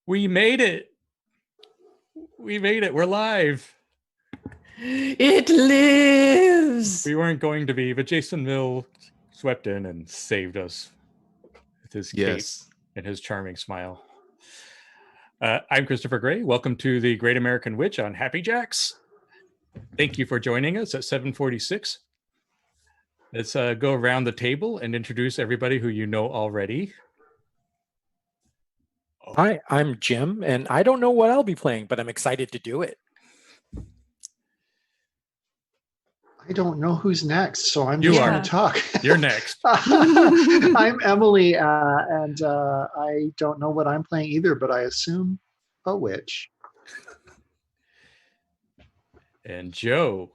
We made it. We made it. We're live. It lives. We weren't going to be, but Jason Mill swept in and saved us with his cape and his charming smile. I'm Christopher Gray. Welcome to the Great American Witch on Happy Jacks. Thank you for joining us at 7:46. Let's go around the table and introduce everybody who you know already. Hi, I'm Jim, and I don't know what I'll be playing, but I'm excited to do it. I don't know who's next, so I'm just going to talk. You're next. I'm Emily, and I don't know what I'm playing either, but I assume a witch. And Joe,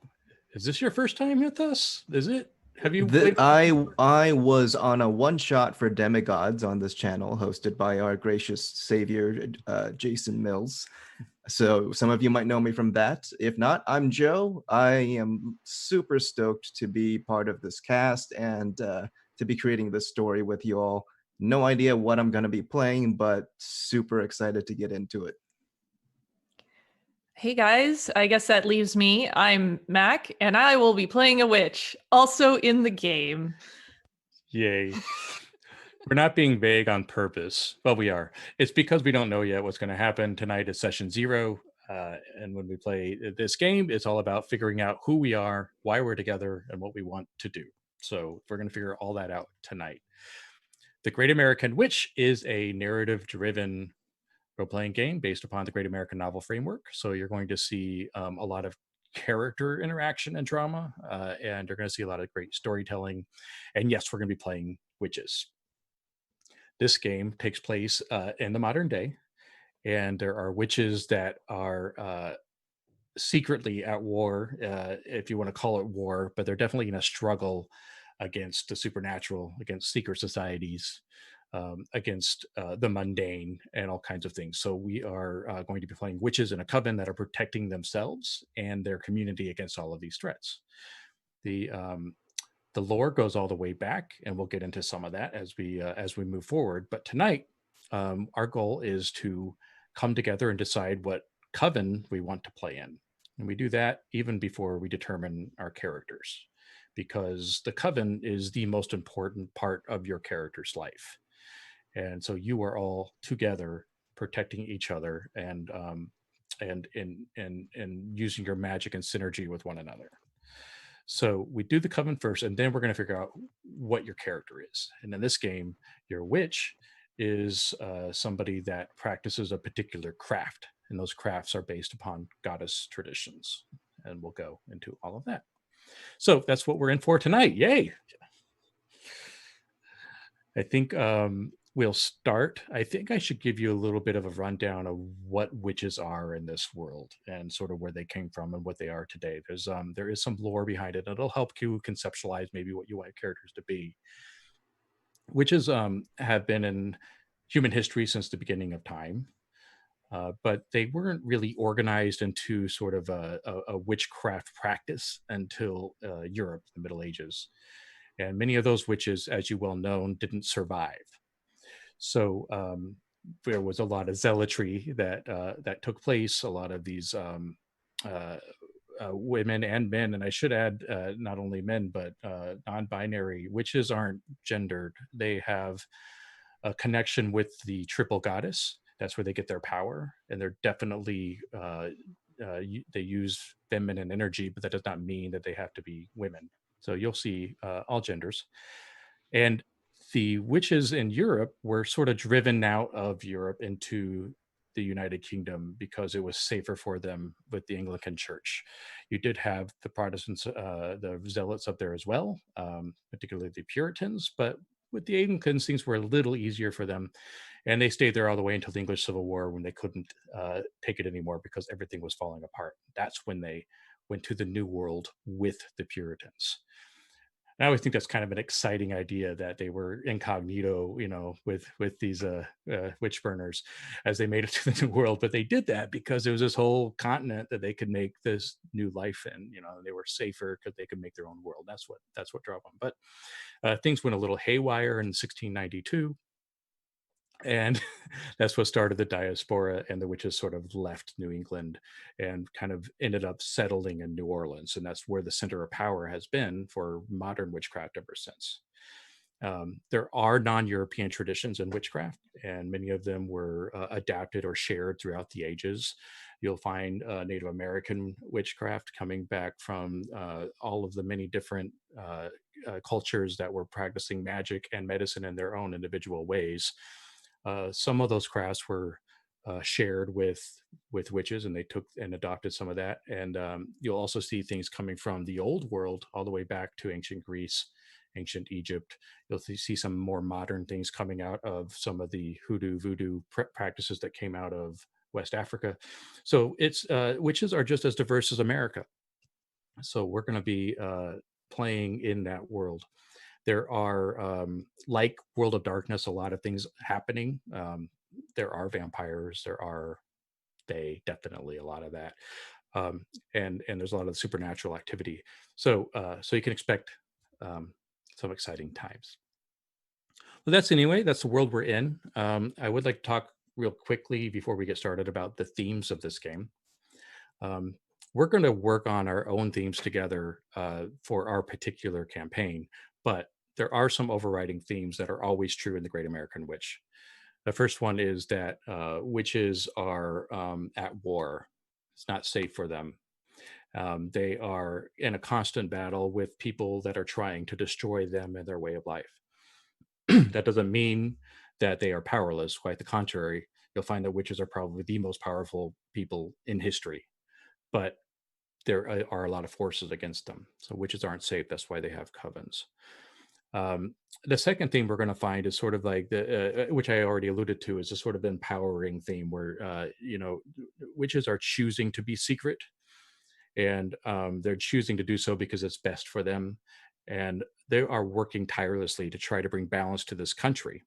is this your first time with us? Is it? Have you? I was on a one-shot for Demigods on this channel, hosted by our gracious savior, Jason Mills. So some of you might know me from that. If not, I'm Joe. I am super stoked to be part of this cast and to be creating this story with you all. No idea what I'm going to be playing, but super excited to get into it. Hey guys, I guess that leaves me. I'm Mac, and I will be playing a witch, also in the game. Yay. We're not being vague on purpose. Well, we are. It's because we don't know yet what's going to happen. Tonight is session 0. And when we play this game, it's all about figuring out who we are, why we're together, and what we want to do. So we're going to figure all that out tonight. The Great American Witch is a narrative-driven role-playing game based upon the Great American Novel framework. So you're going to see a lot of character interaction and drama, and you're going to see a lot of great storytelling. And yes, we're going to be playing witches. This game takes place in the modern day, and there are witches that are secretly at war, if you want to call it war, but they're definitely in a struggle against the supernatural, against secret societies, against the mundane, and all kinds of things. So we are going to be playing witches in a coven that are protecting themselves and their community against all of these threats. The lore goes all the way back, and we'll get into some of that as we move forward. But tonight, our goal is to come together and decide what coven we want to play in. And we do that even before we determine our characters, because the coven is the most important part of your character's life. And so you are all together protecting each other and using your magic and synergy with one another. So we do the coven first, and then we're going to figure out what your character is. And in this game, your witch is somebody that practices a particular craft, and those crafts are based upon goddess traditions. And we'll go into all of that. So that's what we're in for tonight. Yay! I think we'll start. I think I should give you a little bit of a rundown of what witches are in this world and sort of where they came from and what they are today. There is some lore behind it. It'll help you conceptualize maybe what you want characters to be. Witches have been in human history since the beginning of time, but they weren't really organized into sort of a witchcraft practice until Europe, the Middle Ages. And many of those witches, as you well know, didn't survive. So there was a lot of zealotry that took place, a lot of these women and men, and I should add not only men, but non-binary witches aren't gendered. They have a connection with the triple goddess. That's where they get their power, and they're definitely, they use feminine energy, but that does not mean that they have to be women. So you'll see all genders. And the witches in Europe were sort of driven out of Europe into the United Kingdom because it was safer for them with the Anglican Church. You did have the Protestants, the Zealots up there as well, particularly the Puritans, but with the Anglicans, things were a little easier for them. And they stayed there all the way until the English Civil War, when they couldn't take it anymore because everything was falling apart. That's when they went to the New World with the Puritans. And I always think that's kind of an exciting idea that they were incognito, with these witch burners as they made it to the New World. But they did that because there was this whole continent that they could make this new life in. They were safer because they could make their own world. That's what drove them. But things went a little haywire in 1692. And that's what started the diaspora, and the witches sort of left New England and kind of ended up settling in New Orleans, and that's where the center of power has been for modern witchcraft ever since. There are non-European traditions in witchcraft, and many of them were adapted or shared throughout the ages. You'll find Native American witchcraft coming back from all of the many different cultures that were practicing magic and medicine in their own individual ways. Some of those crafts were shared with witches, and they took and adopted some of that. And you'll also see things coming from the old world all the way back to ancient Greece, ancient Egypt. You'll see some more modern things coming out of some of the hoodoo voodoo practices that came out of West Africa. So it's witches are just as diverse as America. So we're going to be playing in that world. There are, like World of Darkness, a lot of things happening. There are vampires. There are definitely a lot of that, and there's a lot of supernatural activity. So you can expect some exciting times. Well, that's the world we're in. I would like to talk real quickly before we get started about the themes of this game. We're going to work on our own themes together for our particular campaign, but there are some overriding themes that are always true in the Great American Witch. The first one is that witches are at war. It's not safe for them. They are in a constant battle with people that are trying to destroy them and their way of life. That doesn't mean that they are powerless. Quite the contrary. You'll find that witches are probably the most powerful people in history, but there are a lot of forces against them. So witches aren't safe. That's why they have covens. The second theme we're going to find is sort of like which I already alluded to, is a sort of empowering theme where, witches are choosing to be secret, and they're choosing to do so because it's best for them. And they are working tirelessly to try to bring balance to this country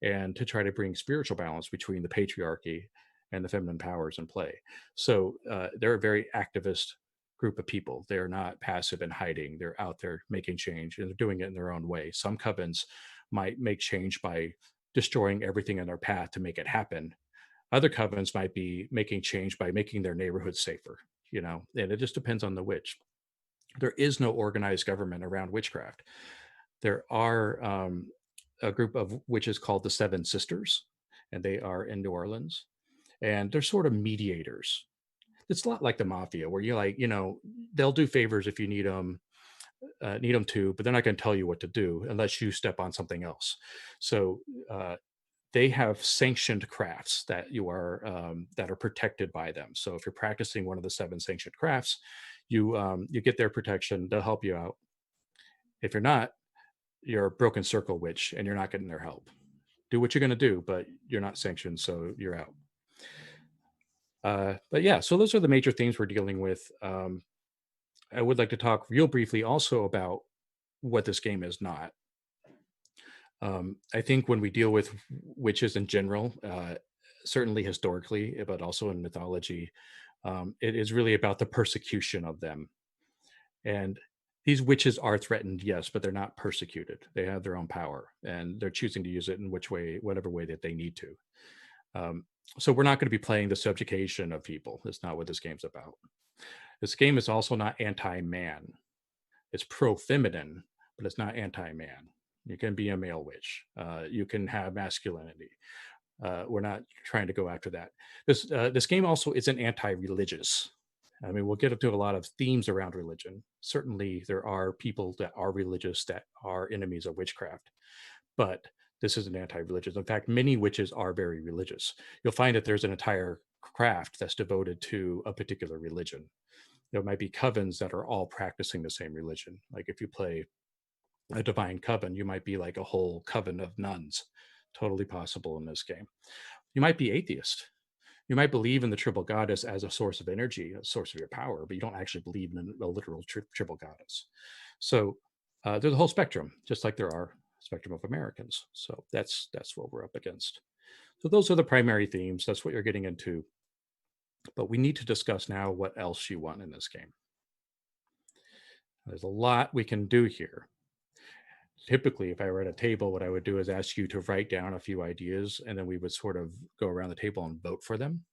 and to try to bring spiritual balance between the patriarchy and the feminine powers in play. So they're a very activist group of people. They're not passive and hiding. They're out there making change, and they're doing it in their own way. Some covens might make change by destroying everything in their path to make it happen. Other covens might be making change by making their neighborhood safer, and it just depends on the witch. There is no organized government around witchcraft. There are a group of witches called the Seven Sisters, and they are in New Orleans, and they're sort of mediators. It's a lot like the mafia, where you're like, they'll do favors if you need them to, but they're not going to tell you what to do unless you step on something else. So they have sanctioned crafts that that are protected by them. So if you're practicing one of the 7 sanctioned crafts, you get their protection. They'll help you out. If you're not, you're a broken circle witch, and you're not getting their help. Do what you're going to do, but you're not sanctioned, so you're out. But yeah, so those are the major themes we're dealing with. I would like to talk real briefly also about what this game is not. I think when we deal with witches in general, certainly historically, but also in mythology, it is really about the persecution of them. And these witches are threatened, yes, but they're not persecuted. They have their own power, and they're choosing to use it in whatever way that they need to. So we're not going to be playing the subjugation of people. That's not what this game's about. This game is also not anti-man. It's pro-feminine, but it's not anti-man. You can be a male witch. You can have masculinity. We're not trying to go after that. This game also isn't anti-religious. I mean, we'll get into a lot of themes around religion. Certainly, there are people that are religious that are enemies of witchcraft, but this isn't anti-religious. In fact, many witches are very religious. You'll find that there's an entire craft that's devoted to a particular religion. There might be covens that are all practicing the same religion. Like if you play a divine coven, you might be like a whole coven of nuns. Totally possible in this game. You might be atheist. You might believe in the triple goddess as a source of energy, a source of your power, but you don't actually believe in a literal triple goddess. So there's a whole spectrum, just like there are a spectrum of Americans. So that's what we're up against. So those are the primary themes. That's what you're getting into. But we need to discuss now what else you want in this game. There's a lot we can do here. typically, if I were at a table, what I would do is ask you to write down a few ideas, and then we would sort of go around the table and vote for them.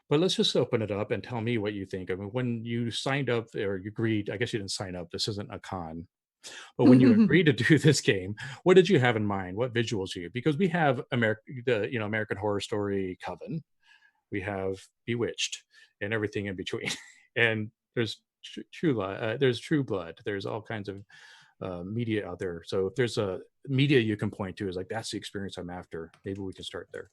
But let's just open it up and tell me what you think. I mean, when you signed up or you agreed, I guess you didn't sign up. This isn't a con. But when you agreed to do this game, what did you have in mind? What visuals you? Because we have American Horror Story Coven, we have Bewitched, and everything in between. And there's there's True Blood. There's all kinds of media out there. So if there's a media you can point to, is like that's the experience I'm after. Maybe we can start there.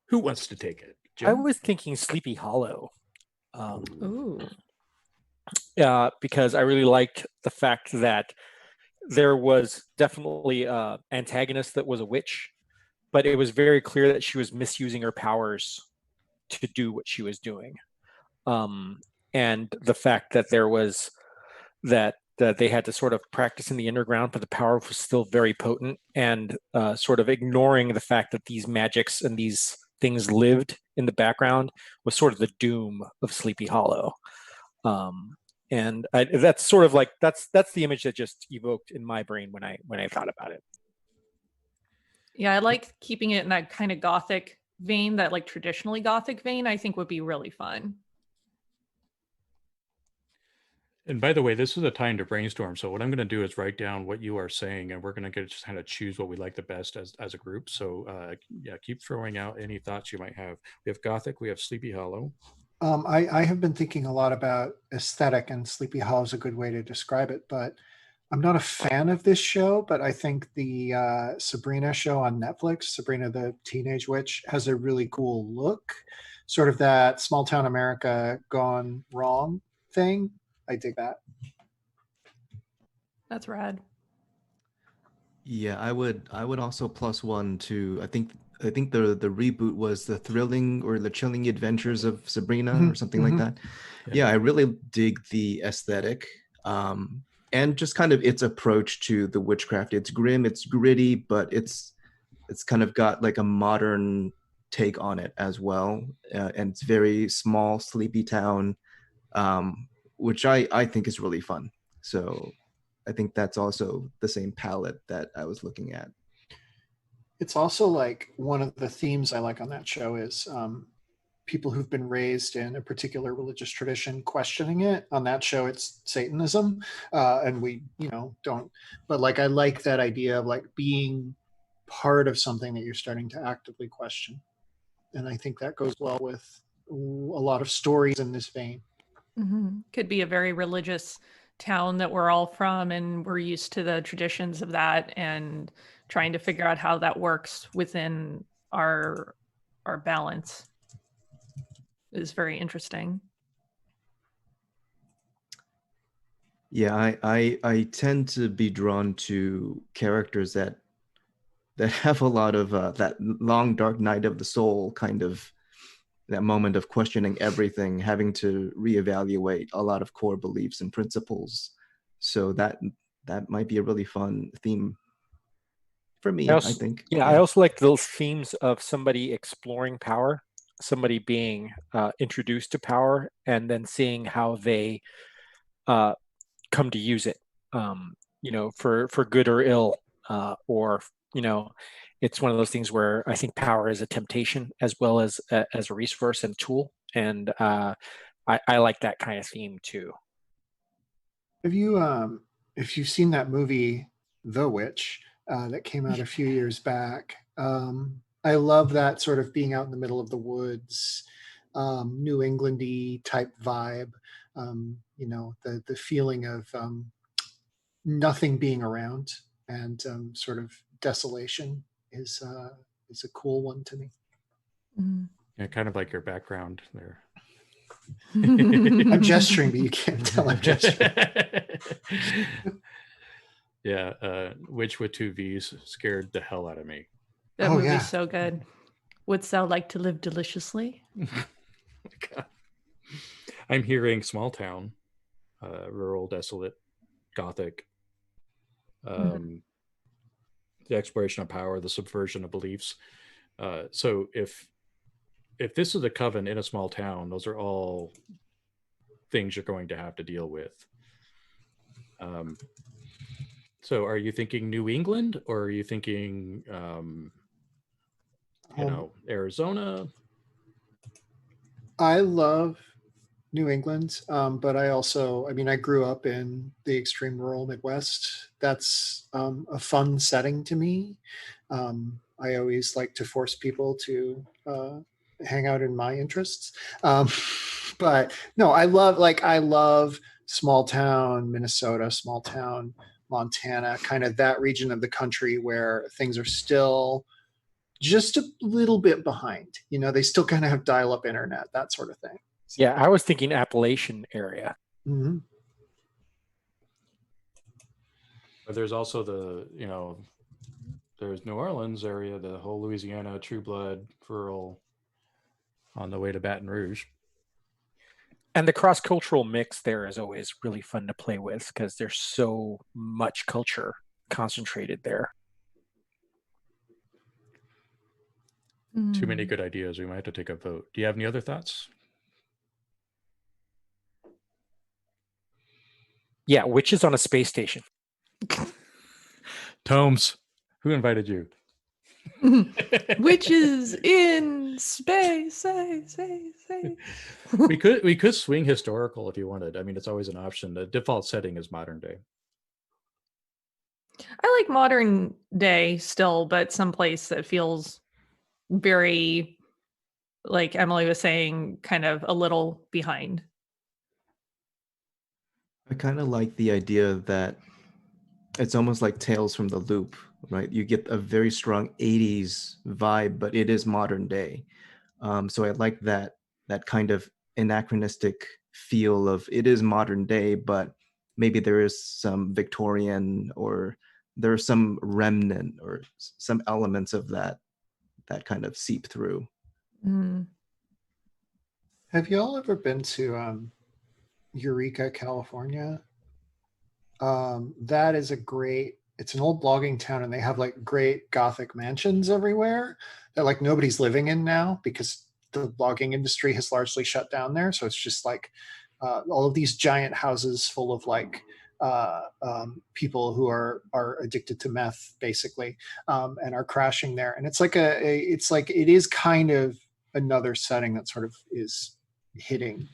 Who wants to take it? I Jim? was thinking Sleepy Hollow. Ooh. Because I really liked the fact that there was definitely an antagonist that was a witch, but it was very clear that she was misusing her powers to do what she was doing. And the fact that there was that they had to sort of practice in the underground, but the power was still very potent, and sort of ignoring the fact that these magics and these things lived in the background was sort of the doom of Sleepy Hollow. And that's sort of like that's the image that just evoked in my brain when I thought about it. Yeah, I like keeping it in that kind of gothic vein, that like traditionally gothic vein. I think would be really fun. And by the way, this is a time to brainstorm. So what I'm going to do is write down what you are saying, and we're going to just kind of choose what we like the best as a group. So yeah, keep throwing out any thoughts you might have. We have Gothic, we have Sleepy Hollow. I have been thinking a lot about aesthetic, and Sleepy Hollow is a good way to describe it, but I'm not a fan of this show, but I think the Sabrina show on Netflix, Sabrina the Teenage Witch, has a really cool look. Sort of that small town America gone wrong thing. I dig that. That's rad. Yeah, I would also +1 to I think the reboot was The Thrilling or The Chilling Adventures of Sabrina or something like that. Yeah, I really dig the aesthetic. And just kind of its approach to the witchcraft. It's grim, it's gritty, but it's kind of got like a modern take on it as well. And it's very small, sleepy town, which I think is really fun. So I think that's also the same palette that I was looking at. It's also like one of the themes I like on that show is people who've been raised in a particular religious tradition questioning it. On that show, it's Satanism, and we, don't. But like, I like that idea of like being part of something that you're starting to actively question, and I think that goes well with a lot of stories in this vein. Mm-hmm. Could be a very religious town that we're all from, and we're used to the traditions of that, and trying to figure out how that works within our balance is very interesting. Yeah, I tend to be drawn to characters that have a lot of that long dark night of the soul kind of, that moment of questioning everything, having to reevaluate a lot of core beliefs and principles. So that might be a really fun theme for me, I think. Yeah, I also like those themes of somebody exploring power, somebody being introduced to power, and then seeing how they come to use it, for good or ill, or it's one of those things where I think power is a temptation as well as a resource and tool, and I like that kind of theme too. Have you, if you've seen that movie, The Witch, that came out a few years back, I love that sort of being out in the middle of the woods, New Englandy type vibe. The feeling of nothing being around and sort of desolation is a cool one to me. Mm-hmm. Yeah, kind of like your background there. I'm gesturing, but you can't tell I'm gesturing. Yeah, Witch with 2 V's scared the hell out of me. That Oh, movie's yeah. so good. Wouldst thou like to live deliciously? God. I'm hearing small town, rural, desolate, gothic, the exploration of power, the subversion of beliefs. So if this is a coven in a small town, those are all things you're going to have to deal with. So are you thinking New England, or are you thinking, Arizona? I love New England, but I mean, I grew up in the extreme rural Midwest. That's a fun setting to me. I always like to force people to hang out in my interests. But no, I love small town Minnesota, small town Montana, kind of that region of the country where things are still just a little bit behind. They still kind of have dial-up internet, that sort of thing. Yeah, I was thinking Appalachian area. Mm-hmm. But there's also there's New Orleans area, the whole Louisiana True Blood rural on the way to Baton Rouge. And the cross-cultural mix there is always really fun to play with because there's so much culture concentrated there. Too many good ideas. We might have to take a vote. Do you have any other thoughts? Yeah, witches on a space station. Tomes, who invited you? Witches in space. We could swing historical if you wanted. I mean, it's always an option. The default setting is modern day. I like modern day still, but someplace that feels very, like Emily was saying, kind of a little behind. I kind of like the idea that it's almost like Tales from the Loop, right? You get a very strong 80s vibe, but it is modern day. So I like that kind of anachronistic feel of it is modern day, but maybe there is some Victorian, or there's some remnant or some elements of that kind of seep through. Have you all ever been to Eureka, California? That is it's an old logging town, and they have like great Gothic mansions everywhere that like nobody's living in now because the logging industry has largely shut down there. So it's just like all of these giant houses full of like people who are addicted to meth, basically, and are crashing there. And it's like it is kind of another setting that sort of is hitting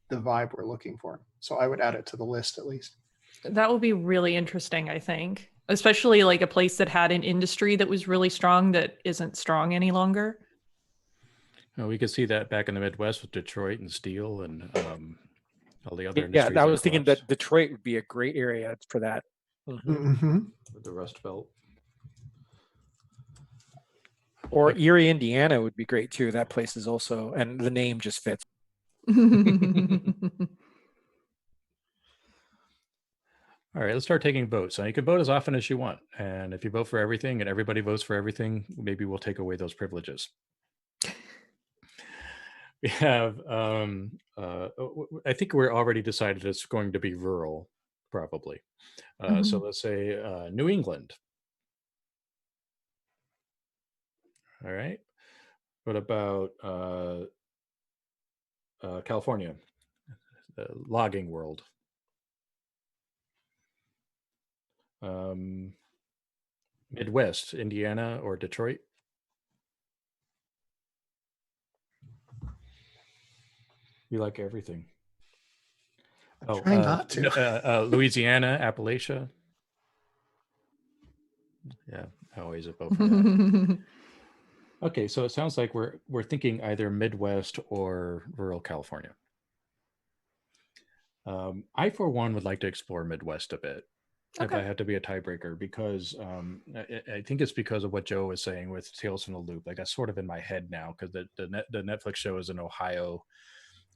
the vibe we're looking for. So I would add it to the list at least. That would be really interesting, I think, especially like a place that had an industry that was really strong that isn't strong any longer. Oh, we could see that back in the Midwest with Detroit and steel and all the other Yeah, industries. I was thinking that Detroit would be a great area for that. Mm-hmm. With the Rust Belt. Or Erie, Indiana would be great too. That place is also, and the name just fits. All right, let's start taking votes. So you can vote as often as you want. And if you vote for everything and everybody votes for everything, maybe we'll take away those privileges. We have, I think we're already decided it's going to be rural, probably. So let's say New England. All right. What about California, the logging world? Midwest, Indiana or Detroit? We like everything. Try not to. Louisiana, Appalachia. Yeah, I always vote for that. Okay, so it sounds like we're thinking either Midwest or rural California. I, for one, would like to explore Midwest a bit. If I had to be a tiebreaker, because I think it's because of what Joe was saying with Tales from the Loop. Like, that's sort of in my head now because the Netflix show is in Ohio,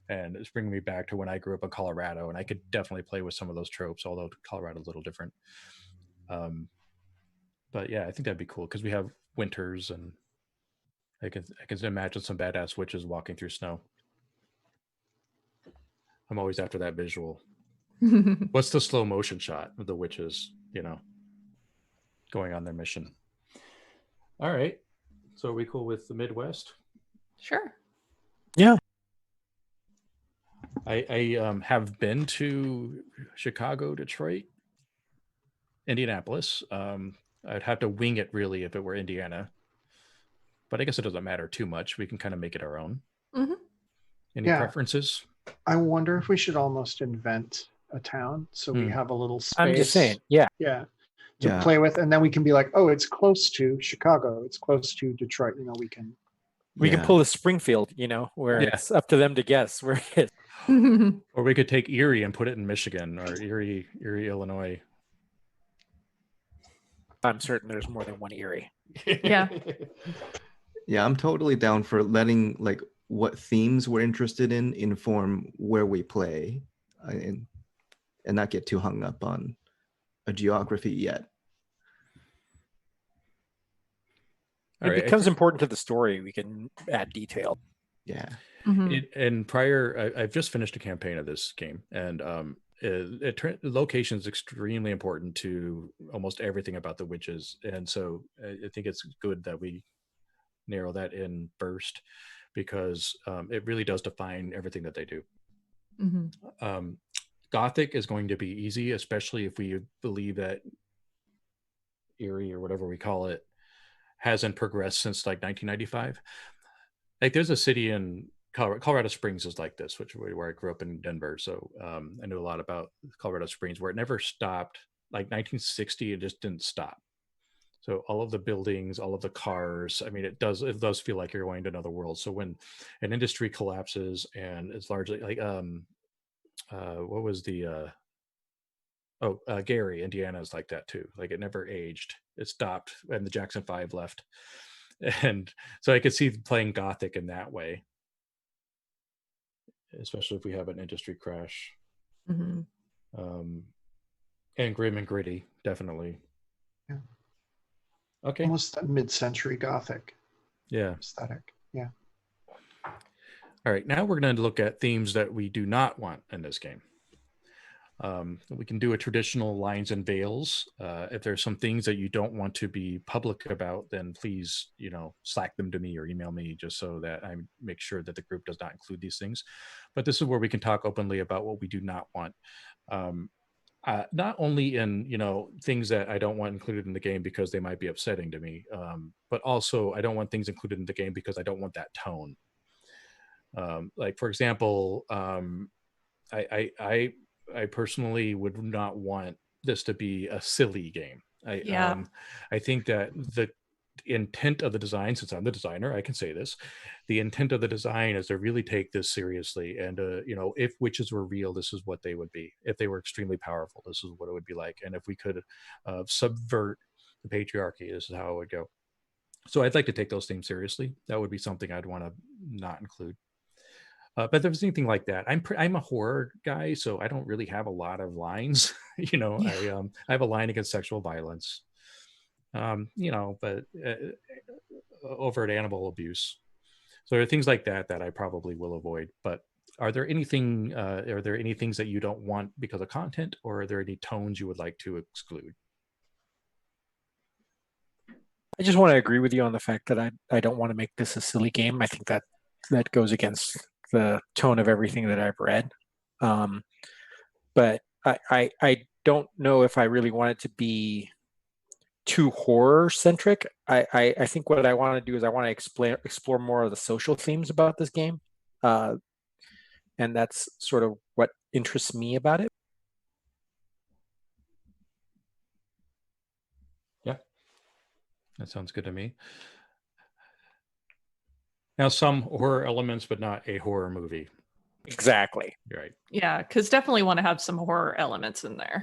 and it's bringing me back to when I grew up in Colorado, and I could definitely play with some of those tropes, although Colorado's a little different. But yeah, I think that'd be cool because we have winters, and I can imagine some badass witches walking through snow. I'm always after that visual. What's the slow motion shot of the witches, going on their mission? All right. So are we cool with the Midwest? Sure. Yeah. I have been to Chicago, Detroit, Indianapolis. I'd have to wing it really if it were Indiana, but I guess it doesn't matter too much. We can kind of make it our own. Mhm. Any Yeah. preferences? I wonder if we should almost invent a town so we Hmm. have a little space. I'm just saying, yeah. Yeah. To Yeah. play with, and then we can be like, oh, it's close to Chicago, it's close to Detroit. You know, we can. We can Yeah. pull a Springfield, where Yeah. it's up to them to guess where it is. Or we could take Erie and put it in Michigan, or Erie, Illinois. I'm certain there's more than one Erie. Yeah. Yeah, I'm totally down for letting like what themes we're interested in inform where we play, and not get too hung up on a geography yet. All It right. becomes important to the story. We can add detail. Yeah. Mhm. And prior, I've just finished a campaign of this game, and location is extremely important to almost everything about the witches, and so I think it's good that we narrow that in first, because it really does define everything that they do. Mhm. Gothic is going to be easy, especially if we believe that Erie, or whatever we call it, hasn't progressed since like 1995. Like there's a city in Colorado Springs is like this, where I grew up in Denver. So I know a lot about Colorado Springs, where it never stopped. Like 1960, it just didn't stop. So all of the buildings, all of the cars, I mean, it does feel like you're going to another world. So when an industry collapses, and it's largely like what was the Gary, Indiana is like that too. Like it never aged. It stopped, and the Jackson 5 left. And so I could see playing Gothic in that way, especially if we have an industry crash. Mhm. And grim and gritty, definitely. Yeah. Okay. Almost a mid-century Gothic Yeah. aesthetic. Yeah. All right. Now we're going to look at themes that we do not want in this game. We can do a traditional lines and veils. If there's some things that you don't want to be public about, then please, Slack them to me or email me, just so that I make sure that the group does not include these things. But this is where we can talk openly about what we do not want. Not only in, things that I don't want included in the game because they might be upsetting to me, but also I don't want things included in the game because I don't want that tone. Like, for example, I personally would not want this to be a silly game. Yeah. I think that the intent of the design, since I'm the designer, I can say this, the intent of the design is to really take this seriously. And, if witches were real, this is what they would be. If they were extremely powerful, this is what it would be like. And if we could subvert the patriarchy, this is how it would go. So I'd like to take those themes seriously. That would be something I'd want to not include. But if there's anything like that, I'm a horror guy, so I don't really have a lot of lines. Yeah. I have a line against sexual violence, but overt animal abuse. So there are things like that that I probably will avoid. But are there any things that you don't want because of content, or are there any tones you would like to exclude? I just want to agree with you on the fact that I don't want to make this a silly game. I think that goes against the tone of everything that I've read. But I don't know if I really want it to be too horror centric. I think what I want to do is I want to explore more of the social themes about this game. And that's sort of what interests me about it. Yeah, that sounds good to me. Now, some horror elements, but not a horror movie. Exactly. Right. Yeah, because definitely want to have some horror elements in there.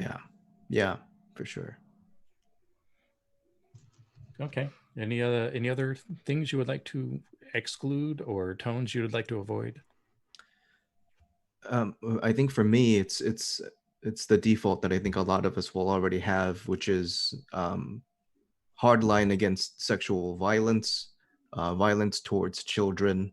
Yeah, for sure. Okay. Any other things you would like to exclude, or tones you would like to avoid? I think for me, it's the default that I think a lot of us will already have, which is hard line against sexual violence, violence towards children.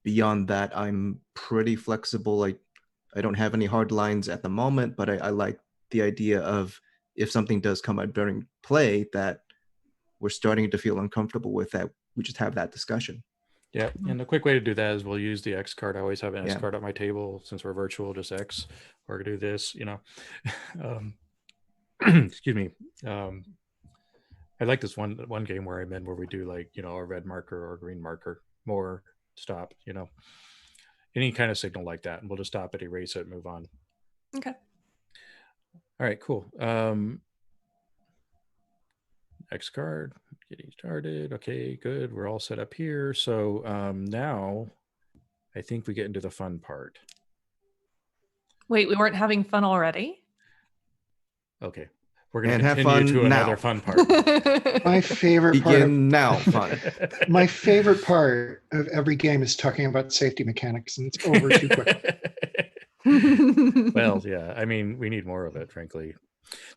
Beyond that, I'm pretty flexible. I don't have any hard lines at the moment, but I like the idea of, if something does come up during play that we're starting to feel uncomfortable with, that we just have that discussion. Yeah, and a quick way to do that is we'll use the X card. I always have an X Yeah. card at my table since we're virtual, just X, or do this, um, excuse me. I like this one game where I'm in where we do like, a red marker or a green marker, more, stop, any kind of signal like that. And we'll just stop it, erase it, move on. Okay. All right, cool. X card, getting started. Okay, good. We're all set up here. So now I think we get into the fun part. Wait, we weren't having fun already? Okay. We're going And to have continue fun to another now. fun part. My favorite part. Begin now, fun. My favorite part of every game is talking about safety mechanics, and it's over too quickly. Well, yeah. I mean, we need more of it, frankly.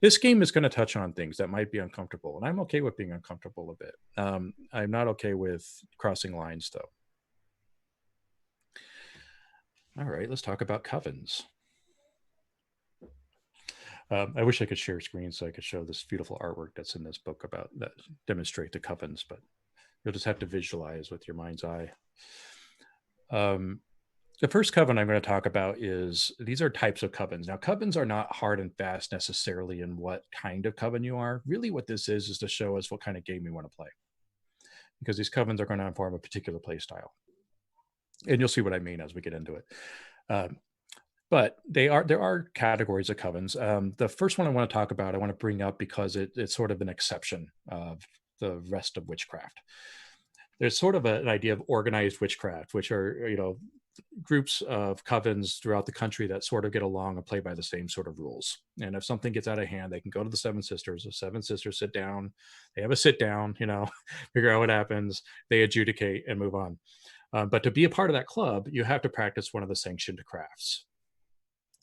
This game is going to touch on things that might be uncomfortable, and I'm okay with being uncomfortable a bit. I'm not okay with crossing lines, though. All right, let's talk about covens. I wish I could share screen so I could show this beautiful artwork that's in this book about that demonstrate the covens, but you'll just have to visualize with your mind's eye. The first coven I'm going to talk about is, these are types of covens. Now, covens are not hard and fast necessarily in what kind of coven you are. Really what this is to show us what kind of game we want to play. Because these covens are going to inform a particular play style. And you'll see what I mean as we get into it. But there are categories of covens. The first one I want to talk about, I want to bring up because it's sort of an exception of the rest of witchcraft. There's sort of an idea of organized witchcraft, which are, groups of covens throughout the country that sort of get along and play by the same sort of rules. And if something gets out of hand, they can go to the Seven Sisters. The Seven Sisters sit down. They have a sit down, figure out what happens. They adjudicate and move on. But to be a part of that club, you have to practice one of the sanctioned crafts.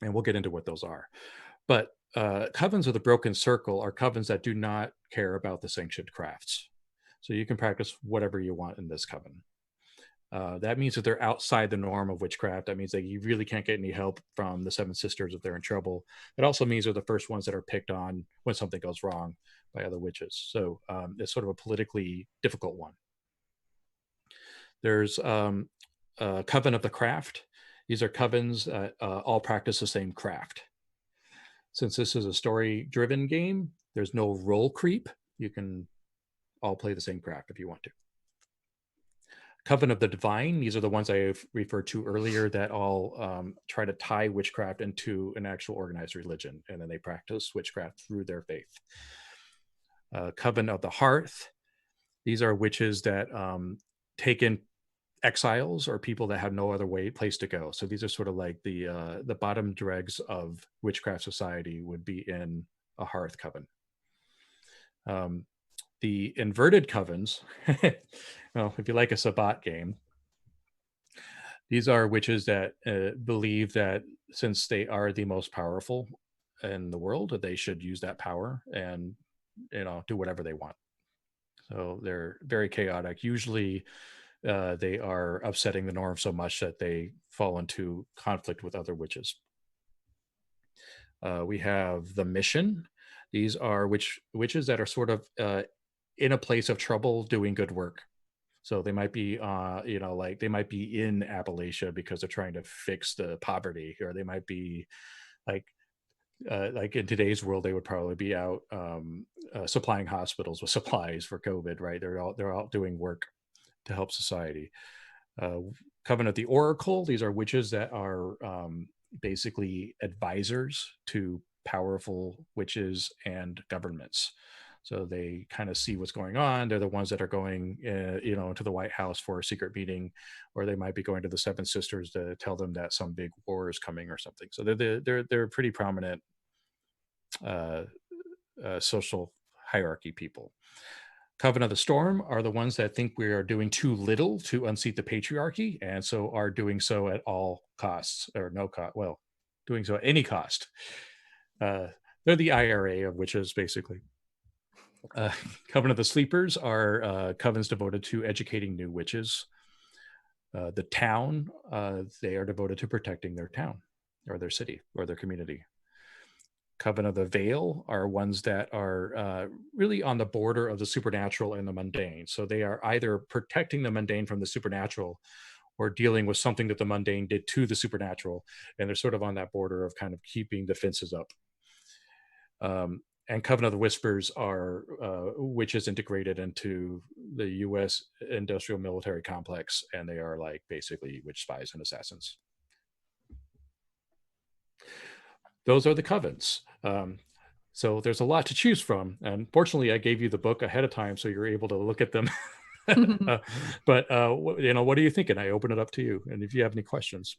And we'll get into what those are. But covens of the Broken Circle are covens that do not care about the sanctioned crafts. So you can practice whatever you want in this coven. That means that they're outside the norm of witchcraft. That means that you really can't get any help from the Seven Sisters if they're in trouble. It also means they're the first ones that are picked on when something goes wrong by other witches. So it's sort of a politically difficult one. There's Coven of the Craft. These are covens that all practice the same craft. Since this is a story-driven game, there's no role creep. You can all play the same craft if you want to. Coven of the Divine, these are the ones I referred to earlier that all try to tie witchcraft into an actual organized religion, and then they practice witchcraft through their faith. Coven of the Hearth, these are witches that take in exiles or people that have no other place to go. So these are sort of like the bottom dregs of witchcraft society would be in a hearth coven. The inverted covens, well, if you like a Sabbat game, these are witches that believe that since they are the most powerful in the world, that they should use that power and do whatever they want. So they're very chaotic. Usually they are upsetting the norm so much that they fall into conflict with other witches. We have the Mission. These are witches that are sort of in a place of trouble doing good work. So they might be, they might be in Appalachia because they're trying to fix the poverty, or they might be like in today's world, they would probably be out supplying hospitals with supplies for COVID, right? They're all doing work to help society. Coven of the Oracle, these are witches that are basically advisors to powerful witches and governments. So they kind of see what's going on. They're the ones that are going, into the White House for a secret meeting, or they might be going to the Seven Sisters to tell them that some big war is coming or something. So they're pretty prominent social hierarchy people. Coven of the Storm are the ones that think we are doing too little to unseat the patriarchy, and so are doing so at all costs, or no cost. Well, doing so at any cost. They're the IRA of witches, basically. Coven of the Sleepers are covens devoted to educating new witches. The Town, they are devoted to protecting their town, or their city, or their community. Coven of the Veil are ones that are really on the border of the supernatural and the mundane. So they are either protecting the mundane from the supernatural or dealing with something that the mundane did to the supernatural. And they're sort of on that border of kind of keeping the fences up. And Coven of the Whispers are witches integrated into the U.S. industrial military complex, and they are like basically witch spies and assassins. Those are the covens. So there's a lot to choose from. And fortunately, I gave you the book ahead of time, so you're able to look at them. But what are you thinking? I open it up to you, and if you have any questions.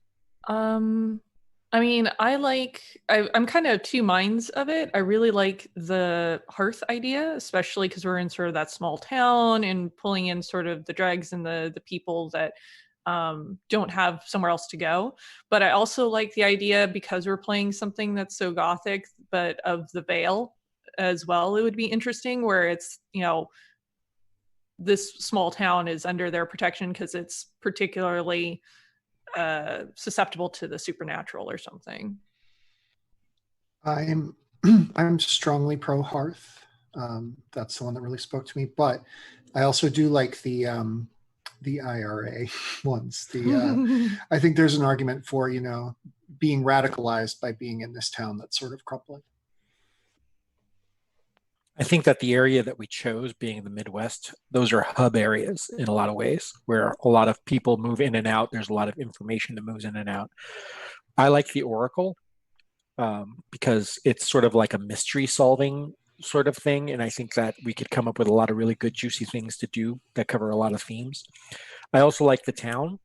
I mean, I'm kind of two minds of it. I really like the hearth idea, especially because we're in sort of that small town and pulling in sort of the dregs and the people that don't have somewhere else to go. But I also like the idea, because we're playing something that's so gothic, but of the veil as well. It would be interesting where it's, this small town is under their protection because it's particularly susceptible to the supernatural or something. I'm strongly pro hearth. That's the one that really spoke to me. But I also do like the IRA ones. I think there's an argument for being radicalized by being in this town that's sort of crumbling. I think that the area that we chose, being the Midwest, those are hub areas in a lot of ways, where a lot of people move in and out. There's a lot of information that moves in and out. I like the Oracle because it's sort of like a mystery solving sort of thing. And I think that we could come up with a lot of really good, juicy things to do that cover a lot of themes. I also like the town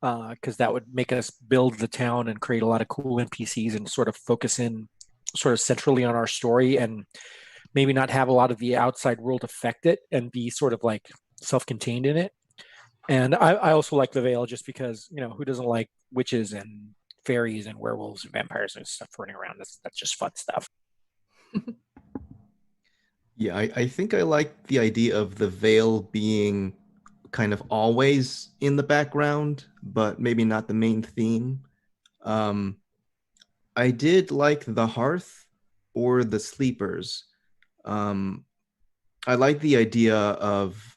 because that would make us build the town and create a lot of cool NPCs and sort of focus in sort of centrally on our story, and maybe not have a lot of the outside world affect it and be sort of like self-contained in it. And I also like the Veil just because, who doesn't like witches and fairies and werewolves and vampires and stuff running around? That's just fun stuff. Yeah, I think I like the idea of the Veil being kind of always in the background, but maybe not the main theme. I did like the Hearth or the Sleepers. I like the idea of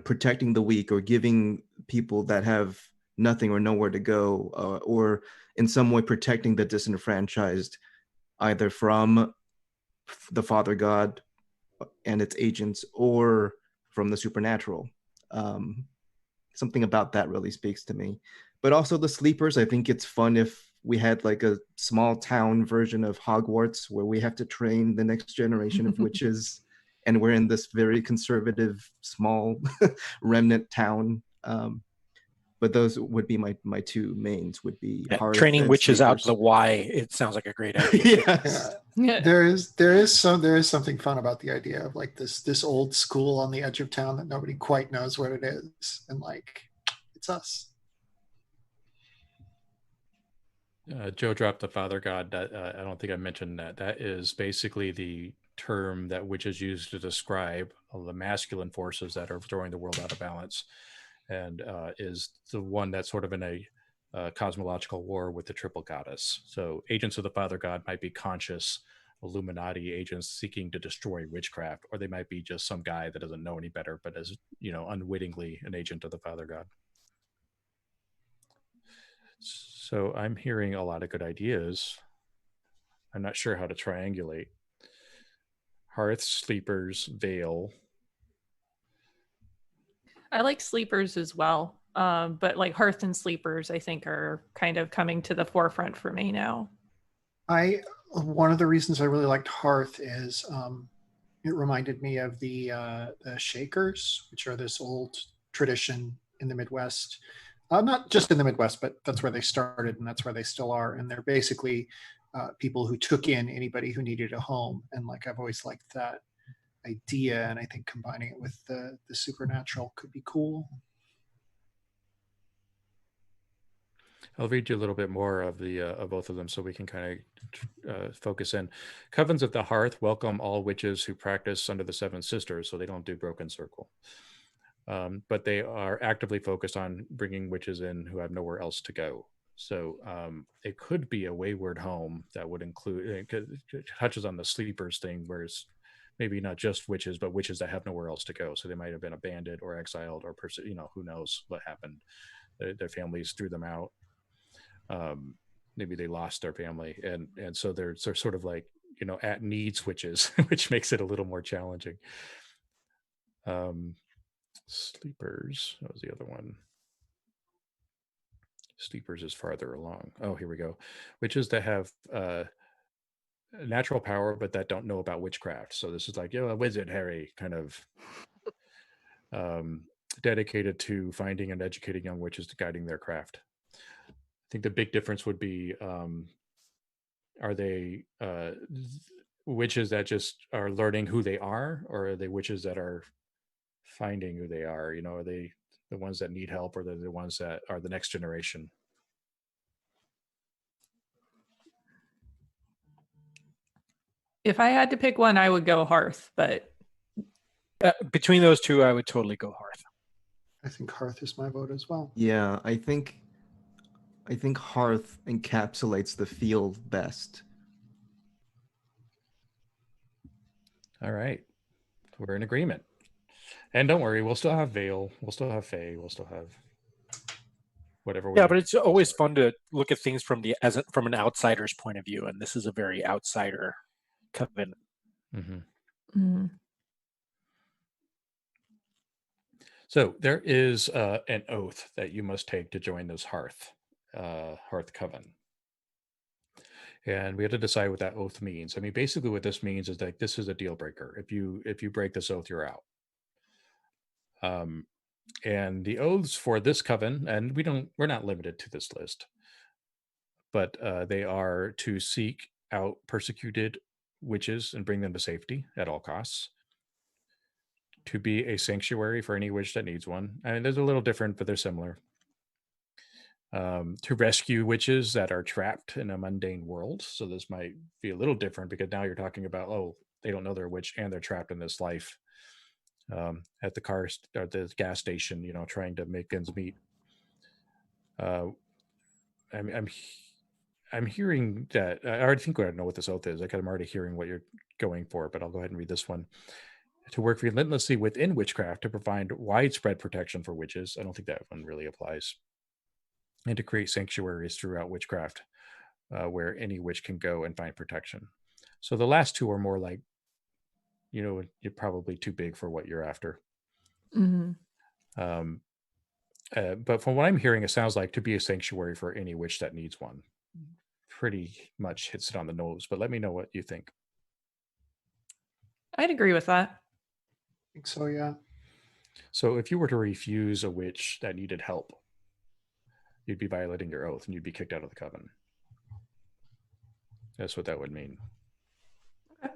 protecting the weak, or giving people that have nothing or nowhere to go, or in some way protecting the disenfranchised, either from the Father God and its agents or from the supernatural. Something about that really speaks to me. But also the Sleepers, I think it's fun if we had like a small town version of Hogwarts where we have to train the next generation of witches, and we're in this very conservative, small remnant town. But those would be my two mains, would be Hearth training and witches out Sleepers. to the Y. It sounds like a great idea. Yes. Yeah. There is something fun about the idea of like this old school on the edge of town that nobody quite knows what it is, and like it's us. Joe dropped the Father God. I don't think I mentioned that. That is basically the term that witches use to describe the masculine forces that are throwing the world out of balance, and is the one that's sort of in a cosmological war with the triple goddess. So agents of the Father God might be conscious Illuminati agents seeking to destroy witchcraft, or they might be just some guy that doesn't know any better, but is unwittingly an agent of the Father God. So I'm hearing a lot of good ideas. I'm not sure how to triangulate. Hearth, Sleepers, Veil. I like Sleepers as well. But like Hearth and Sleepers, I think, are kind of coming to the forefront for me now. One of the reasons I really liked Hearth is it reminded me of the Shakers, which are this old tradition in the Midwest. Not just in the Midwest, but that's where they started and that's where they still are. And they're basically people who took in anybody who needed a home. And like I've always liked that idea, and I think combining it with the supernatural could be cool. I'll read you a little bit more of the of both of them so we can kind of focus in. Covens of the Hearth welcome all witches who practice under the Seven Sisters, so they don't do Broken Circle. But they are actively focused on bringing witches in who have nowhere else to go. So it could be a wayward home that would include, it touches on the sleepers thing, whereas maybe not just witches, but witches that have nowhere else to go. So they might have been abandoned or exiled or, who knows what happened. Their families threw them out. Maybe they lost their family. And so they're sort of like, at needs witches, which makes it a little more challenging. Sleepers, that was the other one. Sleepers is farther along. Oh, here we go. Witches that have natural power, but that don't know about witchcraft. So this is like, a wizard, Harry, kind of dedicated to finding and educating young witches to guiding their craft. I think the big difference would be, are they witches that just are learning who they are, or are they witches that are finding who they are? Are they the ones that need help, or are they the ones that are the next generation? If I had to pick one, I would go Hearth, but between those two, I would totally go Hearth. I think Hearth is my vote as well. Yeah, I think Hearth encapsulates the feel best. All right, we're in agreement. And don't worry, we'll still have Vale, we'll still have Fae, we'll still have whatever. Yeah, but it's always fun to look at things from an outsider's point of view, and this is a very outsider coven. Mm-hmm. So there is an oath that you must take to join this Hearth Coven. And we have to decide what that oath means. I mean, basically what this means is that this is a deal breaker. If you break this oath, you're out. And the oaths for this coven, and we're not limited to this list, but they are to seek out persecuted witches and bring them to safety at all costs, to be a sanctuary for any witch that needs one. I mean, there's a little different, but they're similar. To rescue witches that are trapped in a mundane world. So this might be a little different because now you're talking about, they don't know they're a witch and they're trapped in this life at the gas station, trying to make ends meet. I'm hearing that I already think I know what this oath is. I'm already hearing what you're going for, but I'll go ahead and read this one. To work relentlessly within witchcraft to provide widespread protection for witches. I don't think that one really applies. And to create sanctuaries throughout witchcraft where any witch can go and find protection. So the last two are more like, you're probably too big for what you're after. Mm-hmm. But from what I'm hearing, it sounds like to be a sanctuary for any witch that needs one. Pretty much hits it on the nose, but let me know what you think. I'd agree with that. I think so, yeah. So if you were to refuse a witch that needed help, you'd be violating your oath and you'd be kicked out of the coven. That's what that would mean. Okay.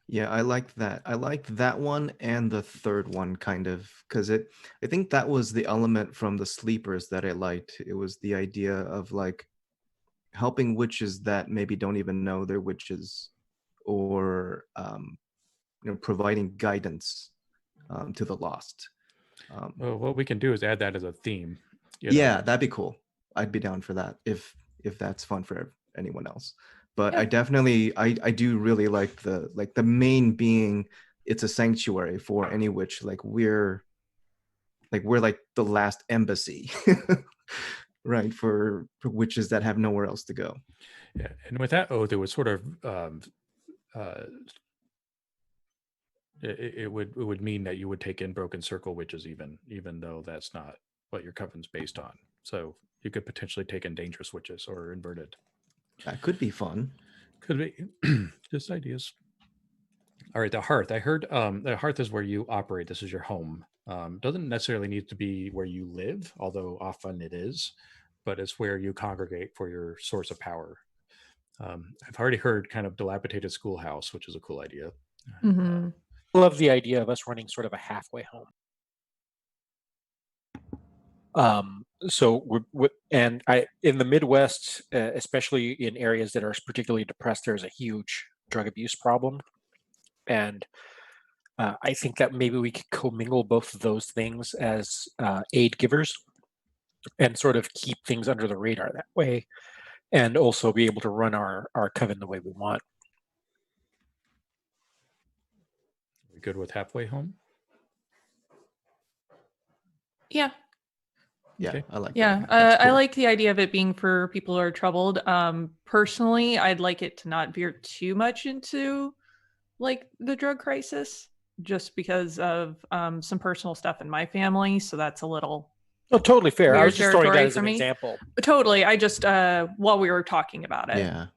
Yeah, I liked that. I liked that one and the third one kind of, because I think that was the element from the sleepers that I liked. It was the idea of like helping witches that maybe don't even know they're witches, or providing guidance to the lost. Well, what we can do is add that as a theme. Yeah, that'd be cool. I'd be down for that if that's fun for anyone else. But Yeah. I definitely I do really like the main being it's a sanctuary for any witch. We're like the last embassy, right? For witches that have nowhere else to go. Yeah, and with that oath, it would sort of it would mean that you would take in broken circle witches, even though that's not what your coven's based on. So you could potentially take in dangerous witches or inverted. That could be fun. Could be. Just ideas. All right, the Hearth. I heard the Hearth is where you operate. This is your home. Doesn't necessarily need to be where you live, although often it is, but it's where you congregate for your source of power. I've already heard kind of dilapidated schoolhouse, which is a cool idea. Mm-hmm. I love the idea of us running sort of a halfway home. So in the Midwest, especially in areas that are particularly depressed, there's a huge drug abuse problem, and I think that maybe we could commingle both of those things as aid givers. and sort of keep things under the radar that way, and also be able to run our coven the way we want. We good with halfway home? Yeah. Yeah, Okay. I like Yeah, that. That's I cool. like the idea of it being for people who are troubled. Personally, I'd like it to not veer too much into like the drug crisis, just because of some personal stuff in my family. So that's a little Oh, totally fair. I weird was just throwing that territory as for an me. example. Totally. I just while we were talking about it. Yeah,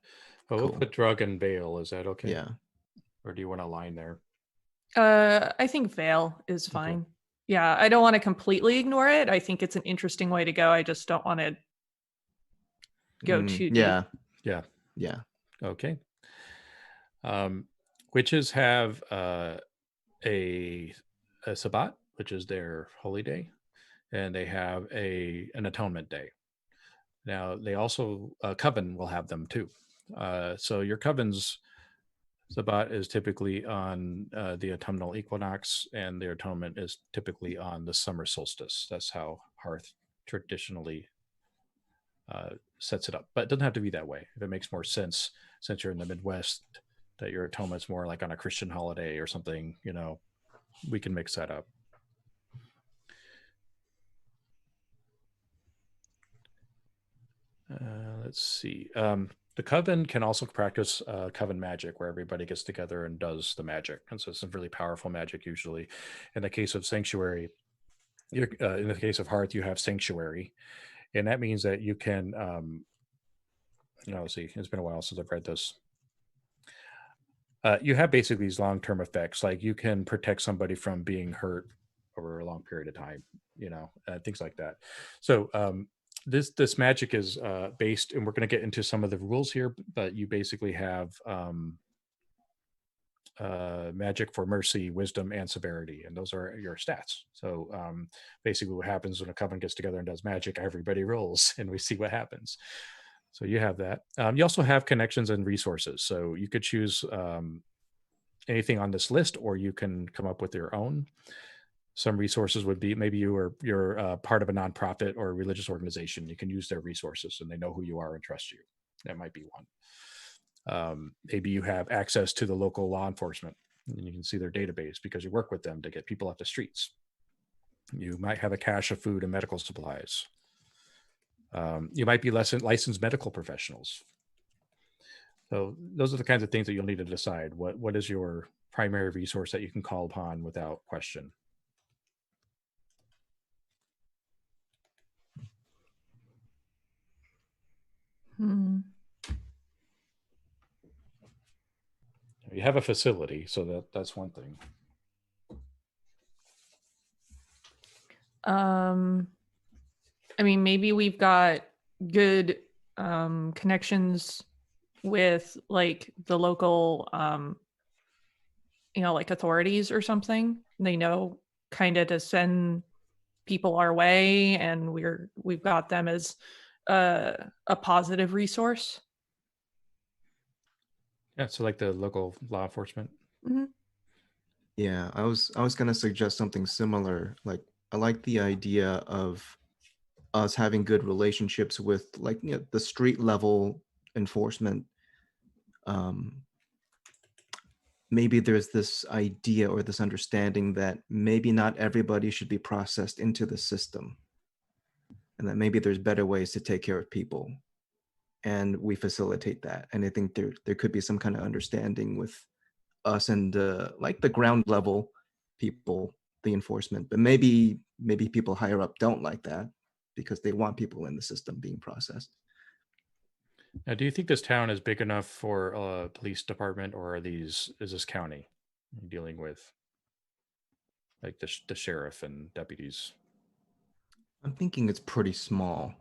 But Cool. we'll put drug and veil. Is that okay? yeah. Or do you want a line there? I think veil is fine. Yeah, I don't want to completely ignore it. I think it's an interesting way to go. I just don't want to go too deep. Yeah, Yeah. yeah. Okay. Witches have a Sabbat, which is their holy day, and they have an atonement day. Now they also Coven will have them too. So your Coven's Sabbat is typically on the autumnal equinox, and their atonement is typically on the summer solstice. That's how Hearth traditionally sets it up, but it doesn't have to be that way. If it makes more sense, since you're in the Midwest, that your atonement's more like on a Christian holiday or something, we can mix that up. Let's see. The Coven can also practice Coven magic, where everybody gets together and does the magic, and so it's some really powerful magic. Usually, in the case of Sanctuary, in the case of Hearth, you have Sanctuary, and that means that you can. Let's see. It's been a while since I've read this. You have basically these long-term effects, like you can protect somebody from being hurt over a long period of time, things like that. So this magic is based, and we're going to get into some of the rules here, but you basically have magic for mercy, wisdom, and severity, and those are your stats. So basically what happens when a coven gets together and does magic, everybody rolls and we see what happens. So you have that. You also have connections and resources. So you could choose anything on this list, or you can come up with your own. Some resources would be, maybe you're part of a nonprofit or a religious organization. You can use their resources and they know who you are and trust you. That might be one. Maybe you have access to the local law enforcement and you can see their database because you work with them to get people off the streets. You might have a cache of food and medical supplies. You might be licensed medical professionals. So those are the kinds of things that you'll need to decide. What is your primary resource that you can call upon without question? You have a facility, so that's one thing. I mean, maybe we've got good connections with like the local like authorities or something. They know kind of to send people our way, and we've got them as a positive resource. Yeah, so like the local law enforcement. Mm-hmm. Yeah, I was gonna suggest something similar. Like, I like the idea of us having good relationships with, like, the street level enforcement. Maybe there's this idea or this understanding that maybe not everybody should be processed into the system, and that maybe there's better ways to take care of people, and we facilitate that. And I think there could be some kind of understanding with us and like the ground level people, the enforcement. But maybe people higher up don't like that because they want people in the system being processed. Now, do you think this town is big enough for a police department, or is this county dealing with like the sheriff and deputies? I'm thinking it's pretty small.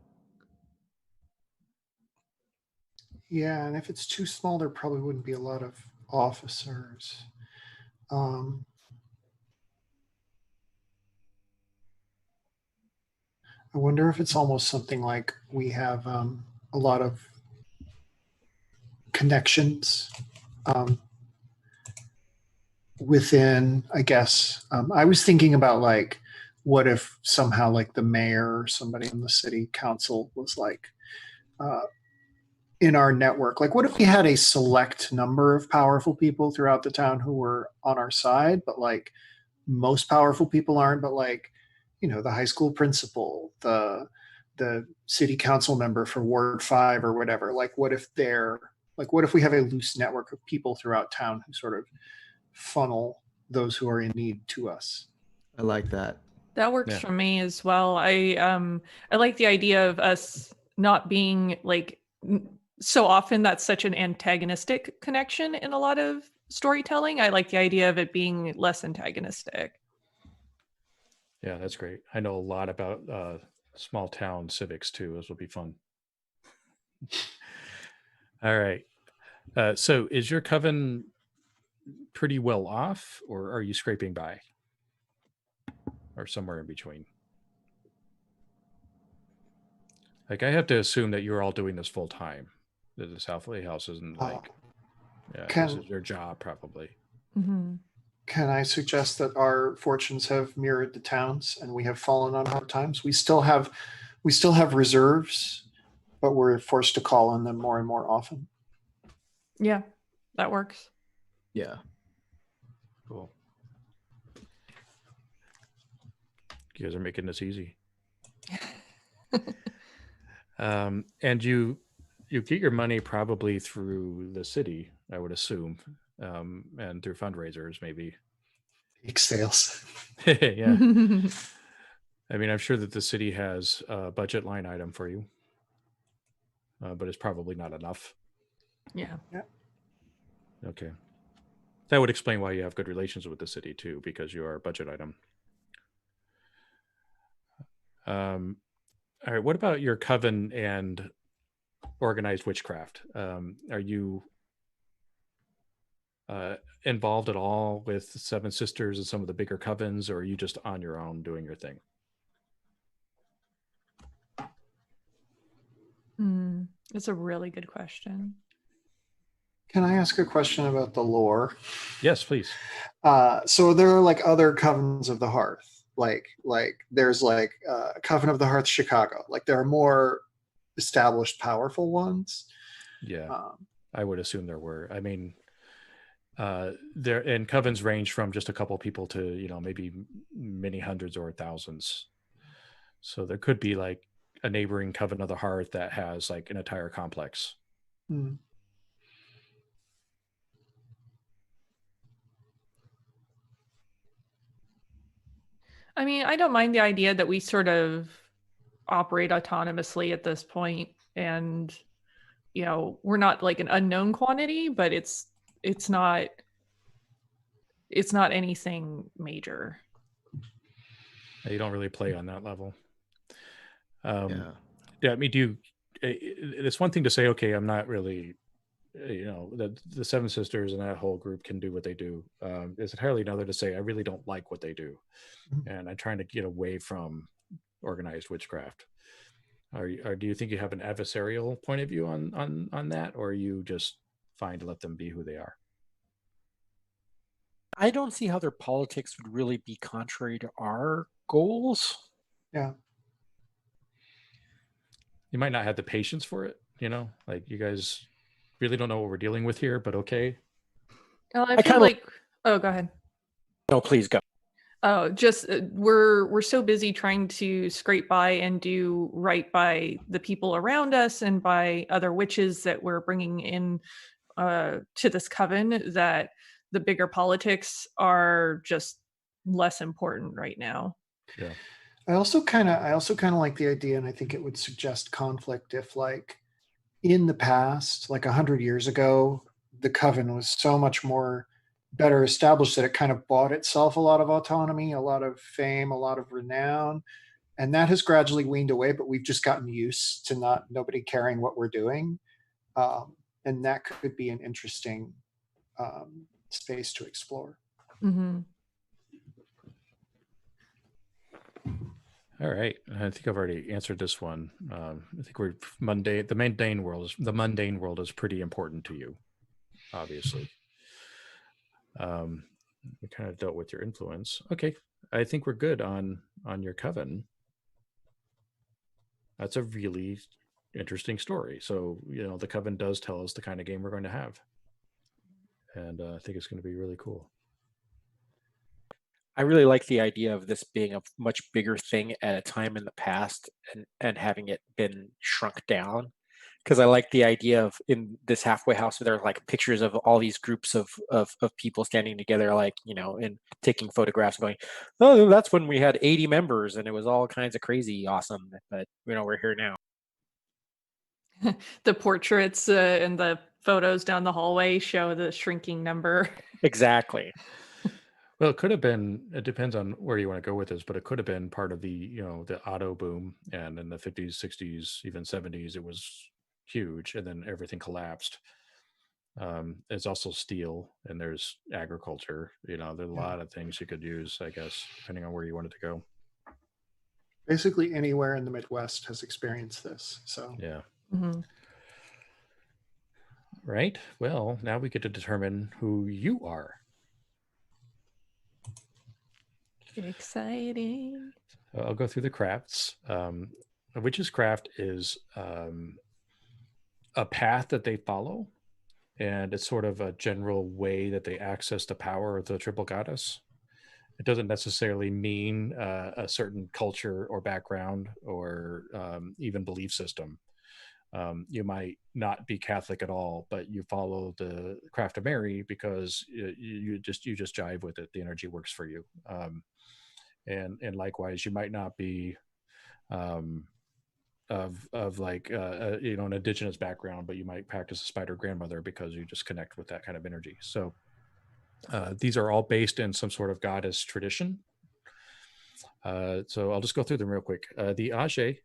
Yeah, and if it's too small, there probably wouldn't be a lot of officers. I wonder if it's almost something like we have a lot of connections within, I guess. I was thinking about like what if somehow like the mayor or somebody in the city council was like in our network? Like, what if we had a select number of powerful people throughout the town who were on our side, but like most powerful people aren't, but like, the high school principal, the city council member for Ward 5 or whatever. Like, what if we have a loose network of people throughout town who sort of funnel those who are in need to us? I like that. That works Yeah. for me as well. I like the idea of us not being like so often that's such an antagonistic connection in a lot of storytelling. I like the idea of it being less antagonistic. Yeah, that's great. I know a lot about small town civics too. This will be fun. All right. So is your coven pretty well off, or are you scraping by? Or somewhere in between? Like, I have to assume that you're all doing this full time. That the South Lake House isn't like, this is your job probably. Mm-hmm. Can I suggest that our fortunes have mirrored the town's and we have fallen on hard times? We still have reserves, but we're forced to call on them more and more often. Yeah, that works. Yeah. Cool. You guys are making this easy. And you get your money probably through the city, I would assume, and through fundraisers maybe. Big sales. Yeah. I mean, I'm sure that the city has a budget line item for you, but it's probably not enough. Yeah. Okay. That would explain why you have good relations with the city too, because you are a budget item. All right. What about your coven and organized witchcraft? Are you involved at all with Seven Sisters and some of the bigger covens, or are you just on your own doing your thing? That's a really good question. Can I ask a question about the lore? Yes, please. So there are like other covens of the hearth. Like there's like Coven of the Hearth Chicago. Like there are more established, powerful ones. Yeah, I would assume there were. I mean, there and covens range from just a couple people to maybe many hundreds or thousands. So there could be like a neighboring Coven of the Hearth that has like an entire complex. Mm. I mean, I don't mind the idea that we sort of operate autonomously at this point, and we're not like an unknown quantity, but it's not anything major. You don't really play on that level. Yeah. I mean, it's one thing to say, okay, I'm not really, the Seven Sisters and that whole group can do what they do. It's entirely another to say, I really don't like what they do. And I'm trying to get away from organized witchcraft. Do you think you have an adversarial point of view on that, or are you just fine to let them be who they are? I don't see how their politics would really be contrary to our goals. Yeah. You might not have the patience for it, like you guys really don't know what we're dealing with here, but okay. Well, I feel like, oh, go ahead. No, please go. Oh, just we're so busy trying to scrape by and do right by the people around us and by other witches that we're bringing in to this coven that the bigger politics are just less important right now. Yeah. I also kind of like the idea, and I think it would suggest conflict if, like, in the past, like 100 years ago, the coven was so much more better established that it kind of bought itself a lot of autonomy, a lot of fame, a lot of renown, and that has gradually weaned away. But we've just gotten used to nobody caring what we're doing, and that could be an interesting space to explore. Mm-hmm. All right. I think I've already answered this one. I think the mundane world is pretty important to you, obviously. We kind of dealt with your influence. Okay. I think we're good on your coven. That's a really interesting story. So, you know, the coven does tell us the kind of game we're going to have. And I think it's going to be really cool. I really like the idea of this being a much bigger thing at a time in the past and having it been shrunk down. Because I like the idea of in this halfway house where there are like pictures of all these groups of people standing together, like, you know, and taking photographs and going, oh, that's when we had 80 members and it was all kinds of crazy awesome. But, you know, we're here now. The portraits and the photos down the hallway show the shrinking number. Exactly. Well, it could have been, it depends on where you want to go with this, but it could have been part of the, you know, the auto boom. And in the 50s, 60s, even 70s, it was huge. And then everything collapsed. It's also steel and there's agriculture. You know, there's a lot of things you could use, I guess, depending on where you wanted to go. Basically anywhere in the Midwest has experienced this. So Yeah. Mhm. Right. Well, now we get to determine who you are. Exciting. I'll go through the crafts. A witch's craft is a path that they follow, and it's sort of a general way that they access the power of the triple goddess. It doesn't necessarily mean a certain culture or background or even belief system. You might not be Catholic at all, but you follow the craft of Mary because you just jive with it. The energy works for you. And likewise, you might not be of like you know, an indigenous background, but you might practice a spider grandmother because you just connect with that kind of energy. So these are all based in some sort of goddess tradition. So I'll just go through them real quick. The Age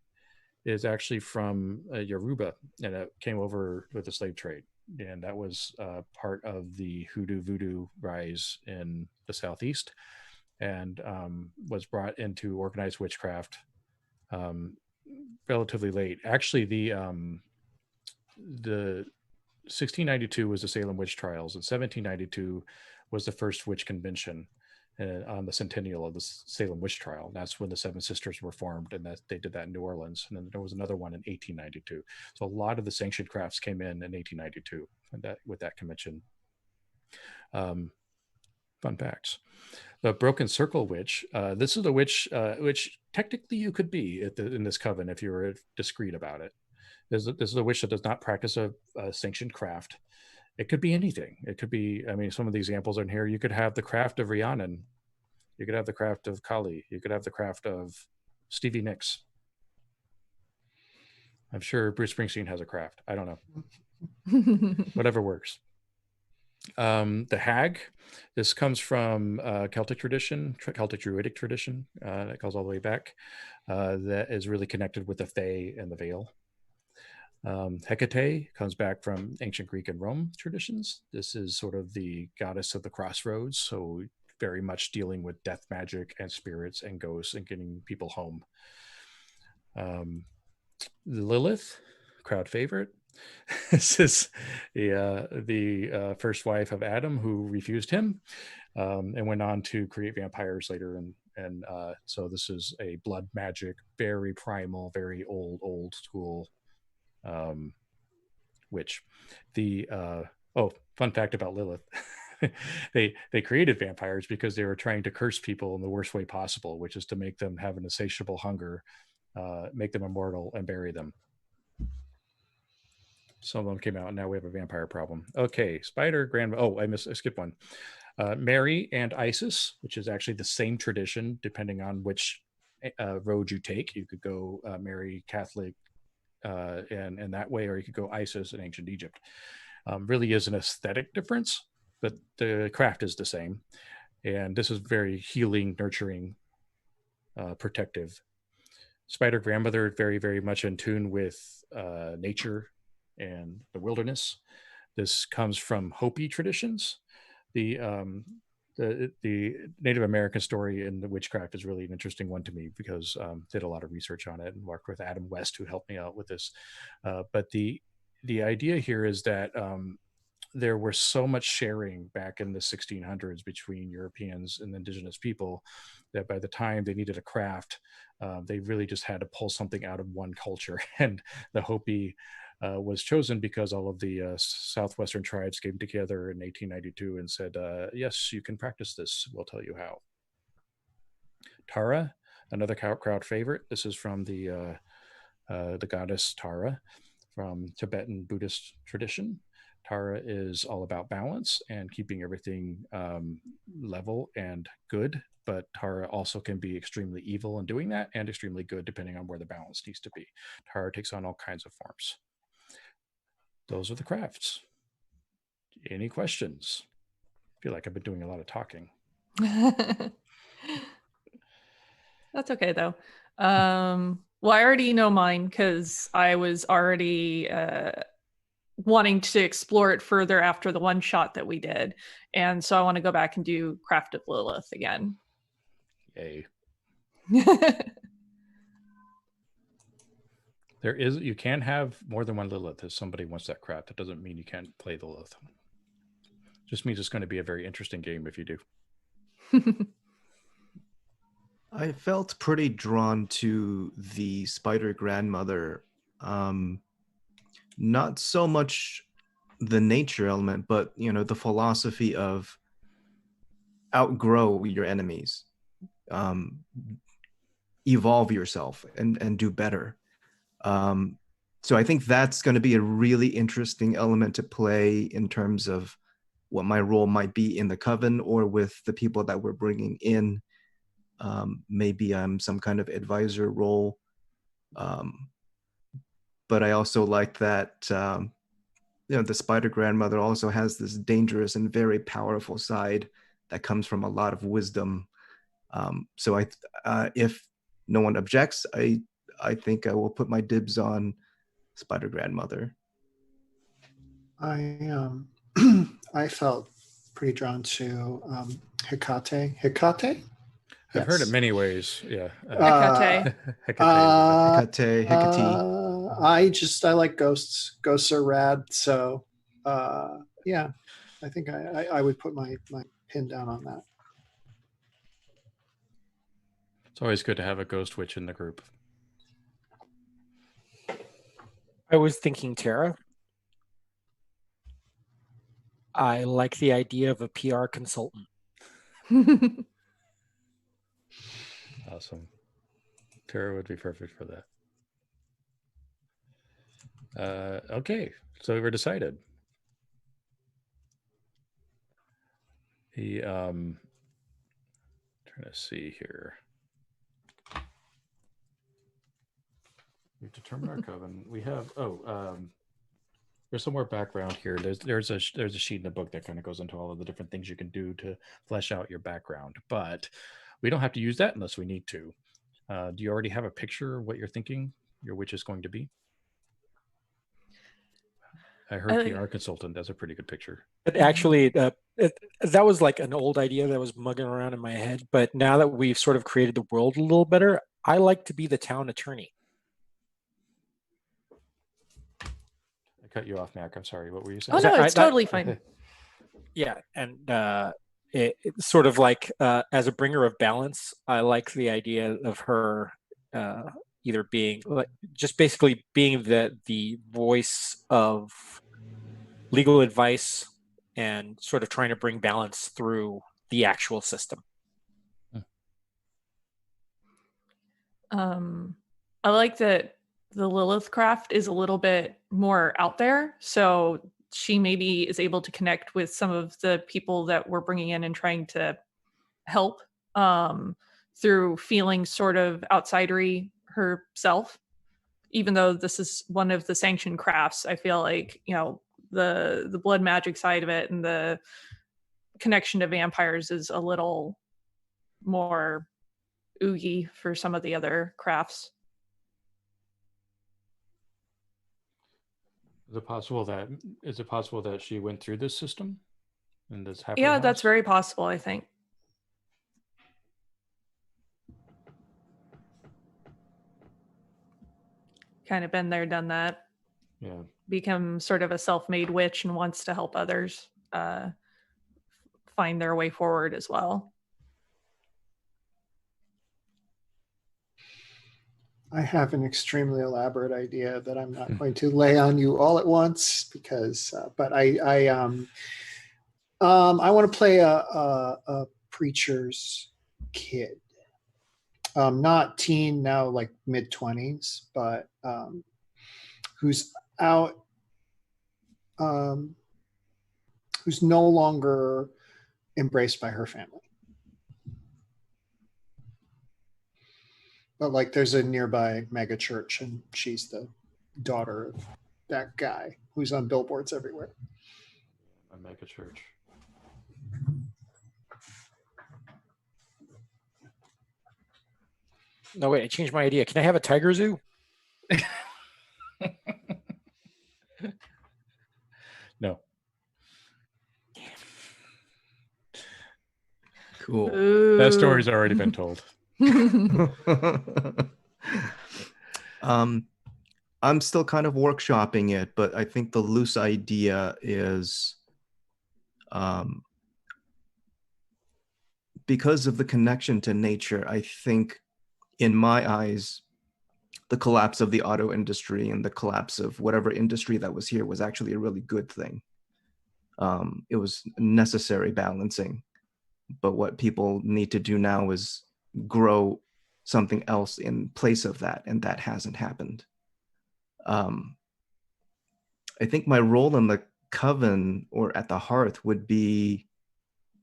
is actually from Yoruba, and it came over with the slave trade, and that was part of the hoodoo voodoo rise in the southeast, and was brought into organized witchcraft relatively late. Actually, the 1692 was the Salem witch trials, and 1792 was the first witch convention on the centennial of the Salem witch trial. That's when the Seven Sisters were formed, and that they did that in New Orleans. And then there was another one in 1892. So a lot of the sanctioned crafts came in 1892, and that with that convention. Fun facts. The Broken Circle Witch. This is a witch which technically you could be in this coven if you were discreet about it. This is a witch that does not practice a sanctioned craft. It could be anything. It could be, I mean, some of the examples in here, you could have the craft of Rhiannon. You could have the craft of Kali. You could have the craft of Stevie Nicks. I'm sure Bruce Springsteen has a craft. I don't know. Whatever works. The hag, this comes from Celtic tradition, Celtic Druidic tradition that goes all the way back. That is really connected with the Fae and the Veil. Hekate comes back from ancient Greek and Rome traditions. This is sort of the goddess of the crossroads, so very much dealing with death magic and spirits and ghosts and getting people home. Lilith, crowd favorite. This is the first wife of Adam who refused him and went on to create vampires later. And so this is a blood magic, very primal, very old school witch. The fun fact about Lilith. they created vampires because they were trying to curse people in the worst way possible, which is to make them have an insatiable hunger, make them immortal, and bury them. Some of them came out, and now we have a vampire problem. Okay, Spider Grandma. Oh, I skipped one. Mary and Isis, which is actually the same tradition, depending on which road you take. You could go Mary Catholic and that way, or you could go Isis in ancient Egypt. Really is an aesthetic difference, but the craft is the same. And this is very healing, nurturing, protective. Spider Grandmother, very, very much in tune with nature and the wilderness. This comes from Hopi traditions. The Native American story in the witchcraft is really an interesting one to me because did a lot of research on it and worked with Adam West, who helped me out with this. But the idea here is that there was so much sharing back in the 1600s between Europeans and indigenous people that by the time they needed a craft, they really just had to pull something out of one culture. And the Hopi was chosen because all of the southwestern tribes came together in 1892 and said, yes, you can practice this. We'll tell you how. Tara, another crowd favorite. This is from the goddess Tara from Tibetan Buddhist tradition. Tara is all about balance and keeping everything level and good, but Tara also can be extremely evil in doing that and extremely good depending on where the balance needs to be. Tara takes on all kinds of forms. Those are the crafts. Any questions? I feel like I've been doing a lot of talking. That's okay though. Well, I already know mine because I was already wanting to explore it further after the one shot that we did. And so I want to go back and do Craft of Lilith again. Yay. You can have more than one Lilith if somebody wants that craft. That doesn't mean you can't play the Lilith. Just means it's going to be a very interesting game if you do. I felt pretty drawn to the spider grandmother. Not so much the nature element, but the philosophy of outgrow your enemies, evolve yourself and do better. So I think that's going to be a really interesting element to play in terms of what my role might be in the Coven or with the people that we're bringing in. Maybe I'm some kind of advisor role. But I also like that, the spider grandmother also has this dangerous and very powerful side that comes from a lot of wisdom. So if no one objects, I think I will put my dibs on spider grandmother. I felt pretty drawn to Hekate. Hekate? I've heard it many ways. Yeah. Hekate. Hekate. Hekate. I like ghosts. Ghosts are rad. So yeah, I think I would put my pin down on that. It's always good to have a ghost witch in the group. I was thinking Tara. I like the idea of a PR consultant. Awesome. Tara would be perfect for that. Okay, so we're decided. Trying to see here. We've determined our coven. We have there's some more background here. There's a sheet in the book that kind of goes into all of the different things you can do to flesh out your background, but we don't have to use that unless we need to. Do you already have a picture of what you're thinking your witch is going to be? I heard PR consultant. That's a pretty good picture. But actually, that was like an old idea that was mugging around in my head. But now that we've sort of created the world a little better, I like to be the town attorney. I cut you off, Mac. I'm sorry. What were you Oh saying? no, it's totally fine. Yeah, and it's sort of like as a bringer of balance, I like the idea of her either being like just basically being the voice of legal advice and sort of trying to bring balance through the actual system. I like that the Lilith craft is a little bit more out there, so she maybe is able to connect with some of the people that we're bringing in and trying to help through feeling sort of outsidery herself. Even though this is one of the sanctioned crafts, I feel like, the blood magic side of it and the connection to vampires is a little more oogie for some of the other crafts. Is it possible that she went through this system in this halfway Yeah, house? that's very possible, I think. Kind of been there, done that. Yeah. become sort of a self-made witch and wants to help others find their way forward as well. I have an extremely elaborate idea that I'm not going to lay on you all at once because, but I want to play a preacher's kid, not teen, now like mid-20s, but who's out, who's no longer embraced by her family. But like there's a nearby mega church and she's the daughter of that guy who's on billboards everywhere. A mega church. No, wait, I changed my idea. Can I have a tiger zoo? No. Cool. That story's already been told. I'm still kind of workshopping it, but I think the loose idea is because of the connection to nature, I think in my eyes, the collapse of the auto industry and the collapse of whatever industry that was here was actually a really good thing. It was necessary balancing. But what people need to do now is grow something else in place of that, and that hasn't happened. I think my role in the Coven or at the Hearth would be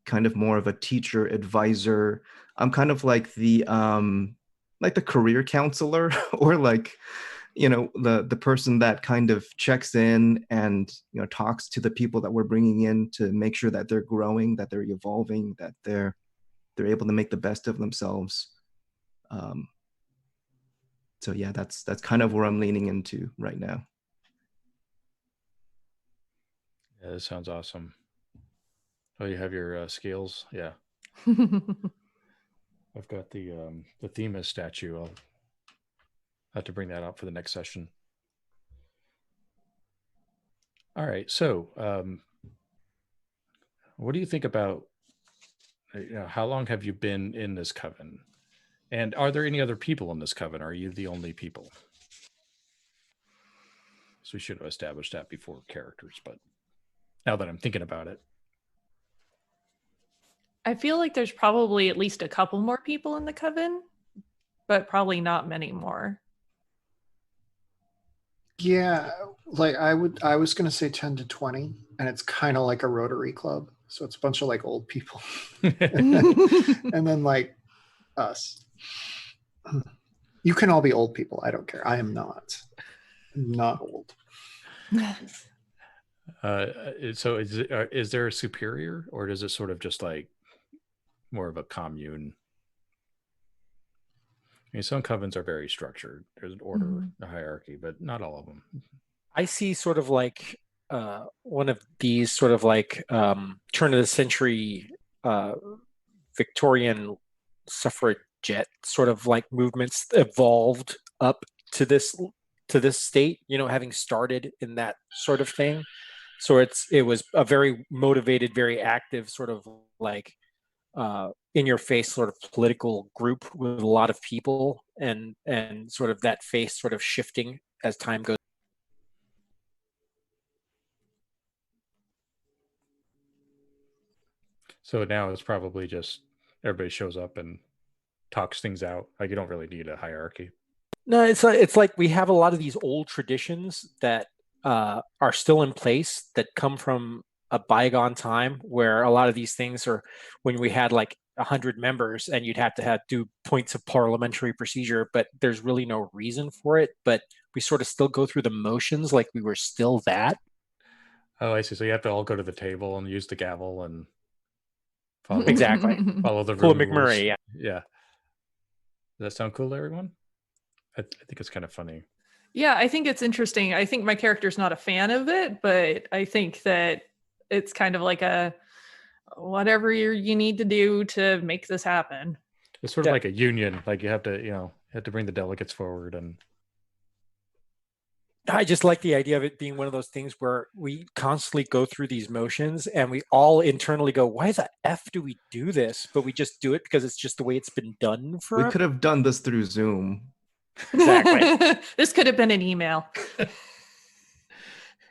kind of more of a teacher advisor. I'm kind of like the career counselor or like, you know, the person that kind of checks in and, you know, talks to the people that we're bringing in to make sure that they're growing, that they're evolving, that they're able to make the best of themselves. So yeah, that's kind of where I'm leaning into right now. Yeah, that sounds awesome. Oh, you have your scales? Yeah. I've got the Themis statue. I'll have to bring that out for the next session. All right. So, what do you think about, you know, how long have you been in this coven? And are there any other people in this coven? Are you the only people? So we should have established that before characters, but now that I'm thinking about it. I feel like there's probably at least a couple more people in the coven, but probably not many more. Yeah, like I was gonna say 10 to 20, and it's kind of like a Rotary Club. So it's a bunch of like old people. And then like us. You can all be old people. I don't care. I am not. I'm not old. So is there a superior, or is it sort of just like more of a commune? I mean, some covens are very structured. There's an order, a hierarchy, but not all of them. I see sort of like one of these sort of like turn of the century Victorian suffragette sort of like movements evolved up to this state, you know, having started in that sort of thing. So it was a very motivated, very active sort of like in your face sort of political group with a lot of people, and sort of that face sort of shifting as time goes. So now it's probably just everybody shows up and talks things out. Like you don't really need a hierarchy. No, it's like we have a lot of these old traditions that are still in place that come from a bygone time where a lot of these things are when we had like 100 members and you'd have to do points of parliamentary procedure, but there's really no reason for it. But we sort of still go through the motions like we were still that. Oh, I see. So you have to all go to the table and use the gavel and follow Exactly. follow the Full of rules. McMurray, yeah. Yeah. Does that sound cool to everyone? I think it's kind of funny. Yeah, I think it's interesting. I think my character's not a fan of it, but I think that it's kind of like a whatever you need to do to make this happen. It's sort of like a union. Like you have to, you know, bring the delegates forward and. I just like the idea of it being one of those things where we constantly go through these motions and we all internally go, why the F do we do this? But we just do it because it's just the way it's been done We forever. could have done this through Zoom. Exactly. This could have been an email.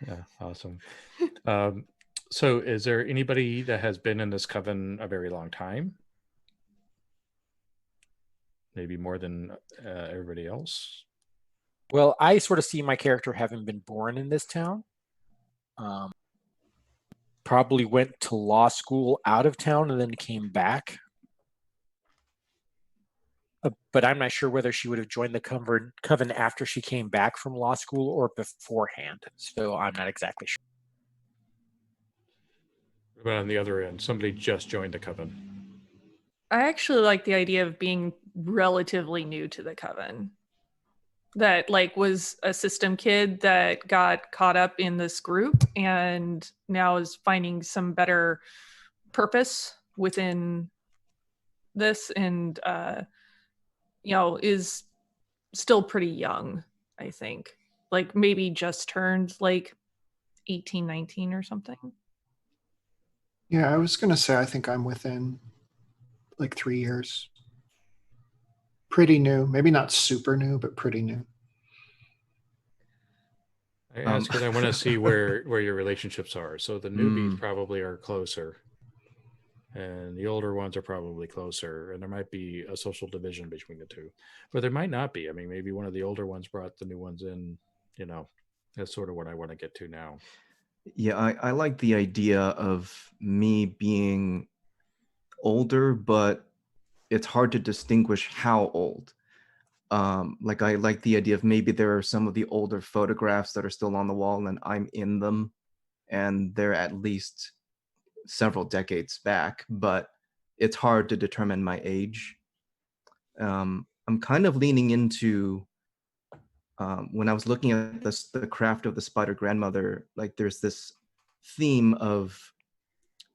Yeah, awesome. So is there anybody that has been in this coven a very long time? Maybe more than everybody else? Well, I sort of see my character having been born in this town. Probably went to law school out of town and then came back. But I'm not sure whether she would have joined the coven after she came back from law school or beforehand. So I'm not exactly sure. But on the other end, somebody just joined the coven. I actually like the idea of being relatively new to the coven. That like was a system kid that got caught up in this group and now is finding some better purpose within this, and is still pretty young, I think. Like maybe just turned like 18, 19 or something. Yeah, I was going to say, I think I'm within like 3 years. Pretty new. Maybe not super new, but pretty new. I ask because I want to see where your relationships are. So the newbies probably are closer, and the older ones are probably closer, and there might be a social division between the two, but there might not be. I mean, maybe one of the older ones brought the new ones in. That's sort of what I want to get to now. Yeah, I like the idea of me being older, but it's hard to distinguish how old. Like I like the idea of maybe there are some of the older photographs that are still on the wall and I'm in them, and they're at least several decades back, but it's hard to determine my age. I'm kind of leaning into when I was looking at the craft of the spider grandmother, like there's this theme of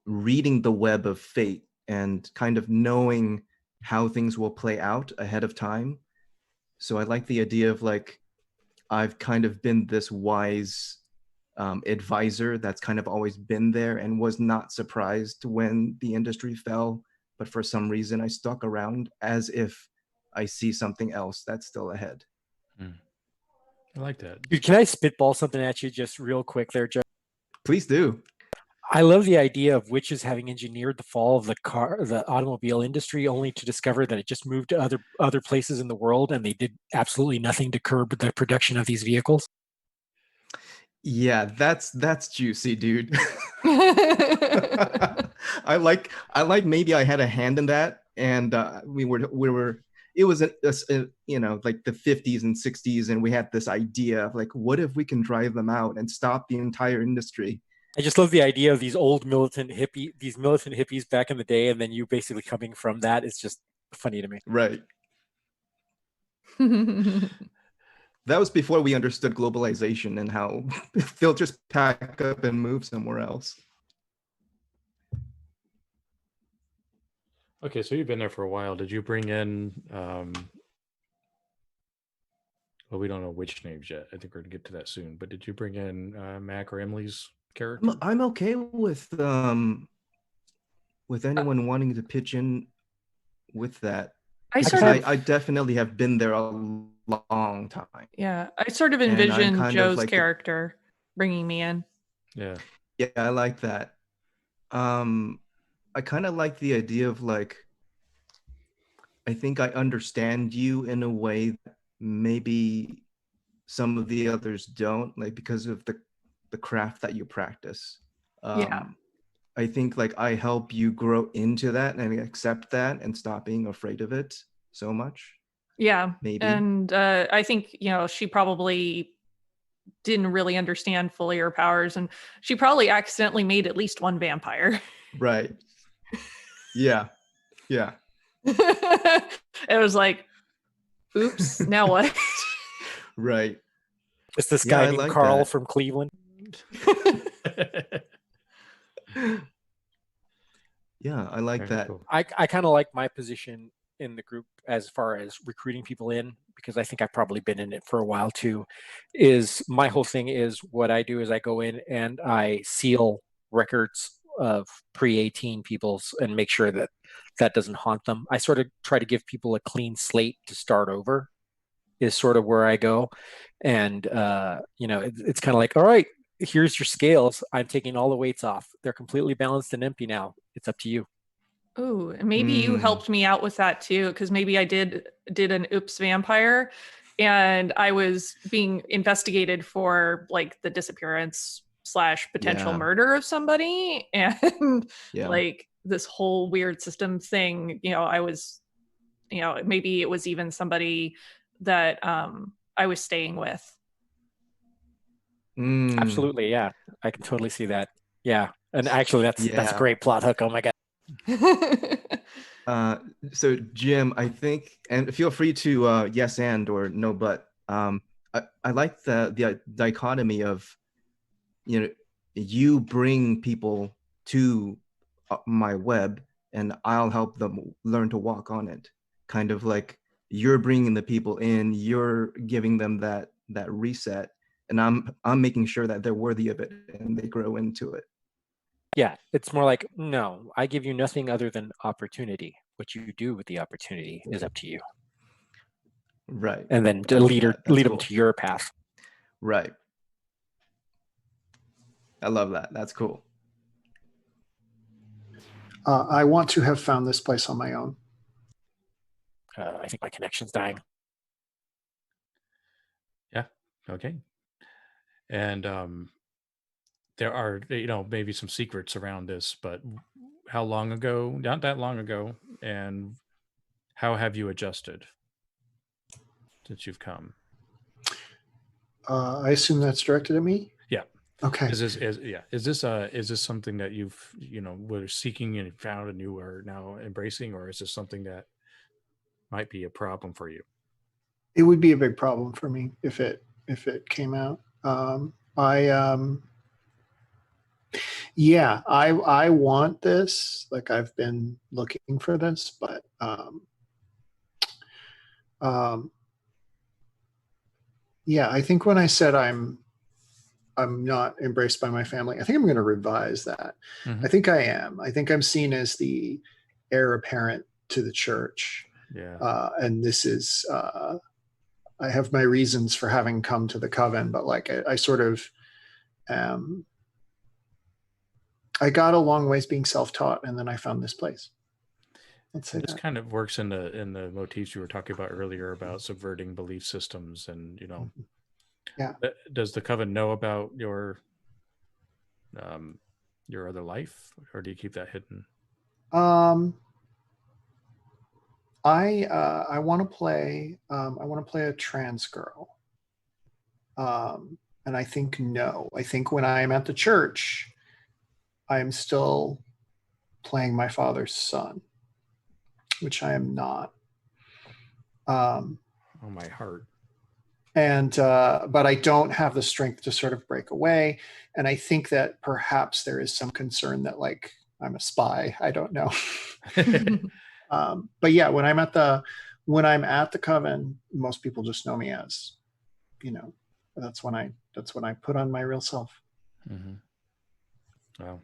reading the web of fate and kind of knowing how things will play out ahead of time. So I like the idea of like, I've kind of been this wise advisor that's kind of always been there and was not surprised when the industry fell, but for some reason I stuck around as if I see something else that's still ahead. I like that. Dude, can I spitball something at you just real quick there, Joe? Please do. I love the idea of witches having engineered the fall of the automobile industry, only to discover that it just moved to other places in the world, and they did absolutely nothing to curb the production of these vehicles. Yeah, that's juicy, dude. I like maybe I had a hand in that, and we were it was like the 50s and 60s, and we had this idea of like, what if we can drive them out and stop the entire industry? I just love the idea of these militant hippies back in the day, and then you basically coming from that is just funny to me. Right. That was before we understood globalization and how they'll just pack up and move somewhere else. Okay, so you've been there for a while. Did you bring in well, we don't know which names yet. I think we're gonna get to that soon. But did you bring in Mac or Emily's character? I'm okay with anyone wanting to pitch in with that. I definitely have been there a long time. Yeah, I sort of envisioned Joe's character bringing me in. Yeah, I like that. I kind of like the idea of like, I think I understand you in a way that maybe some of the others don't, like because of the craft that you practice. I think like I help you grow into that and accept that and stop being afraid of it so much. Yeah, maybe. And I think she probably didn't really understand fully her powers, and she probably accidentally made at least one vampire. Right. Yeah. It was like, oops, now what? Right. It's this guy named Carl from Cleveland. Yeah, I like that. Cool. I kind of like my position in the group as far as recruiting people in, because I think I've probably been in it for a while too, is my whole thing is what I do is I go in and I seal records of pre-18 peoples and make sure that that doesn't haunt them. I sort of try to give people a clean slate to start over is sort of where I go. And, it's kind of like, all right, here's your scales. I'm taking all the weights off. They're completely balanced and empty now. It's up to you. Ooh, and maybe you helped me out with that too, because maybe I did an oops vampire, and I was being investigated for like the disappearance / potential murder of somebody, and like this whole weird system thing. I was, maybe it was even somebody that I was staying with. Absolutely, yeah, I can totally see that. Yeah, and actually, that's a great plot hook. Oh my god. So Jim, I think, and feel free to yes and or no but. I like the dichotomy of, you bring people to my web, and I'll help them learn to walk on it. Kind of like you're bringing the people in, you're giving them that reset, and I'm making sure that they're worthy of it and they grow into it. Yeah, it's more like, no, I give you nothing other than opportunity. What you do with the opportunity is up to you. Right. And then to lead them to your path. Right. I love that. That's cool. I want to have found this place on my own. I think my connection's dying. Yeah. Okay. And there are, maybe some secrets around this, but how long ago? Not that long ago. And how have you adjusted since you've come? I assume that's directed at me. Yeah. Okay. Is this something that you've were seeking and found and you are now embracing, or is this something that might be a problem for you? It would be a big problem for me if it came out. I want this. Like, I've been looking for this, but I think when I said I'm not embraced by my family, I think I'm going to revise that. Mm-hmm. I think I am. I think I'm seen as the heir apparent to the church. Yeah. And this is, I have my reasons for having come to the Coven, but like I sort of, I got a long ways being self-taught, and then I found this place. Let's say this kind of works in the motifs you were talking about earlier about subverting belief systems, and Yeah. Does the Coven know about your other life, or do you keep that hidden? I want to play. I want to play a trans girl. And I think no. I think when I am at the church, I am still playing my father's son, which I am not. Oh, my heart. And but I don't have the strength to sort of break away. And I think that perhaps there is some concern that like I'm a spy. I don't know. But yeah, when I'm at the Coven, most people just know me as, that's when I put on my real self. Mm-hmm. Wow.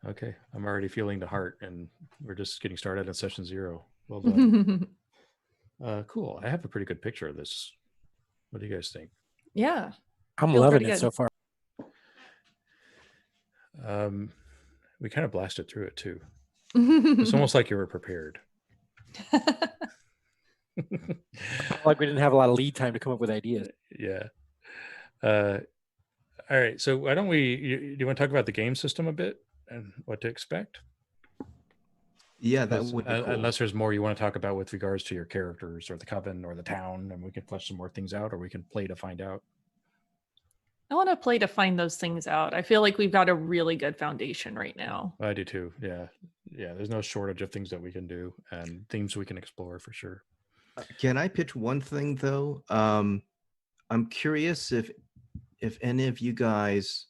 Okay, I'm already feeling the heart, and we're just getting started on session 0. Well done. Cool. I have a pretty good picture of this. What do you guys think? Yeah, I'm loving it so far. We kind of blasted through it too. It's almost like you were prepared. Like we didn't have a lot of lead time to come up with ideas. Yeah. All right. So why don't do you want to talk about the game system a bit and what to expect? Yeah, that would be cool. Unless there's more you want to talk about with regards to your characters or the Coven or the town, and we can flesh some more things out, or we can play to find out. I want to play to find those things out. I feel like we've got a really good foundation right now. I do too. Yeah. There's no shortage of things that we can do and themes we can explore for sure. Can I pitch one thing though? I'm curious if any of you guys,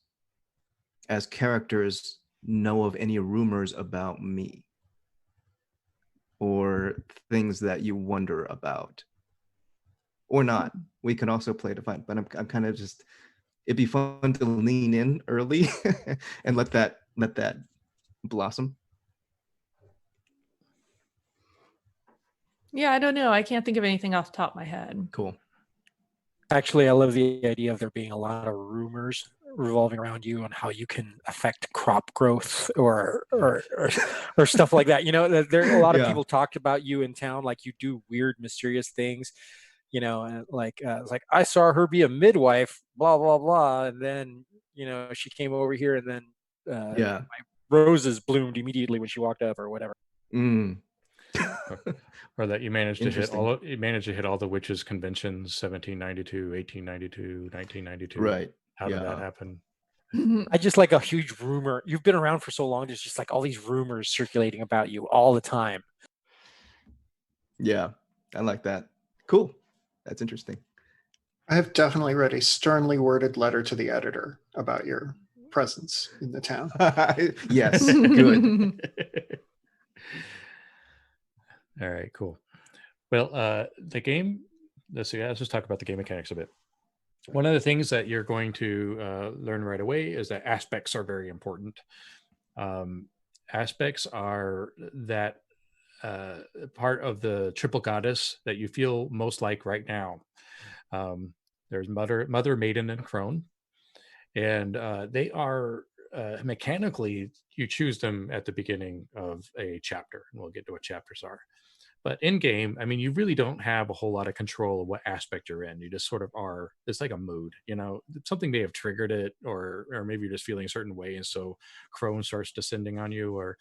as characters, know of any rumors about me. or things that you wonder about, or not. We can also play to find, but I'm kind of just, it'd be fun to lean in early and let that blossom. Yeah, I don't know. I can't think of anything off the top of my head. Cool. Actually, I love the idea of there being a lot of rumors revolving around you on how you can affect crop growth or stuff like that. You know, there a lot of Yeah. people talked about you in town, like you do weird, mysterious things. You know, and it's like I saw her be a midwife, blah blah blah, and then she came over here, and then Yeah. my roses bloomed immediately when she walked up, or whatever. Mm. Or that you managed to hit Interesting. all the witches conventions, 1792, 1892, 1992. Right. How did Yeah. that happen? I just like a huge rumor. You've been around for so long. There's just like all these rumors circulating about you all the time. Yeah. I like that. Cool. That's interesting. I have definitely read a sternly worded letter to the editor about your presence in the town. Yes. Good. All right, cool. Well, the game, let's just talk about the game mechanics a bit. One of the things that you're going to learn right away is that aspects are very important. Aspects are that part of the triple goddess that you feel most like right now. There's Mother, Maiden, and Crone, and they are mechanically, you choose them at the beginning of a chapter, and we'll get to what chapters are. But in game, I mean, you really don't have a whole lot of control of what aspect you're in. You just sort of are. It's like a mood, something may have triggered it, or maybe you're just feeling a certain way, and so Crone starts descending on you, or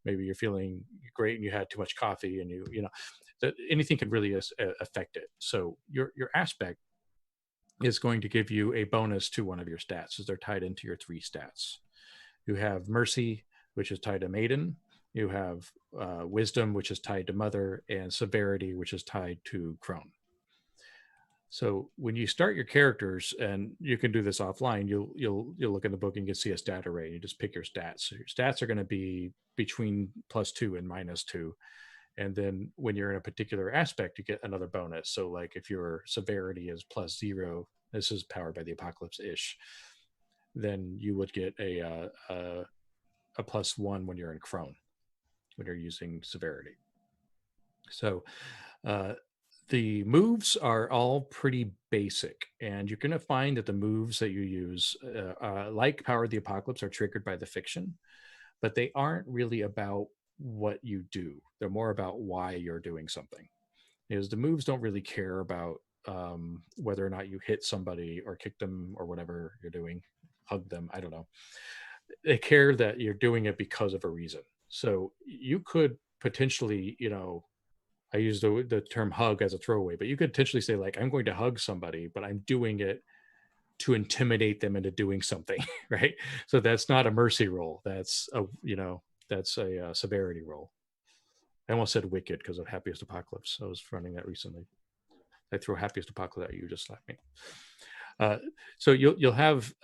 maybe you're feeling great and you had too much coffee, and anything can really affect it. So your aspect is going to give you a bonus to one of your stats, as they're tied into your 3 stats. You have Mercy, which is tied to Maiden. You have Wisdom, which is tied to Mother, and Severity, which is tied to Crone. So when you start your characters, and you can do this offline, you'll look in the book and you can see a stat array. You just pick your stats. So your stats are going to be between +2 and -2. And then when you're in a particular aspect, you get another bonus. So like if your Severity is +0, this is powered by the Apocalypse-ish, then you would get a +1 when you're in Crone, when you're using Severity. So the moves are all pretty basic, and you're going to find that the moves that you use, like Power of the Apocalypse, are triggered by the fiction, but they aren't really about what you do. They're more about why you're doing something. Because the moves don't really care about whether or not you hit somebody or kick them or whatever you're doing, hug them, I don't know. They care that you're doing it because of a reason. So you could potentially, I use the term hug as a throwaway, but you could potentially say, like, I'm going to hug somebody, but I'm doing it to intimidate them into doing something, right? So that's not a mercy roll. That's a severity roll. I almost said wicked because of Happiest Apocalypse. I was running that recently. I throw Happiest Apocalypse at you, just slap me. So you'll have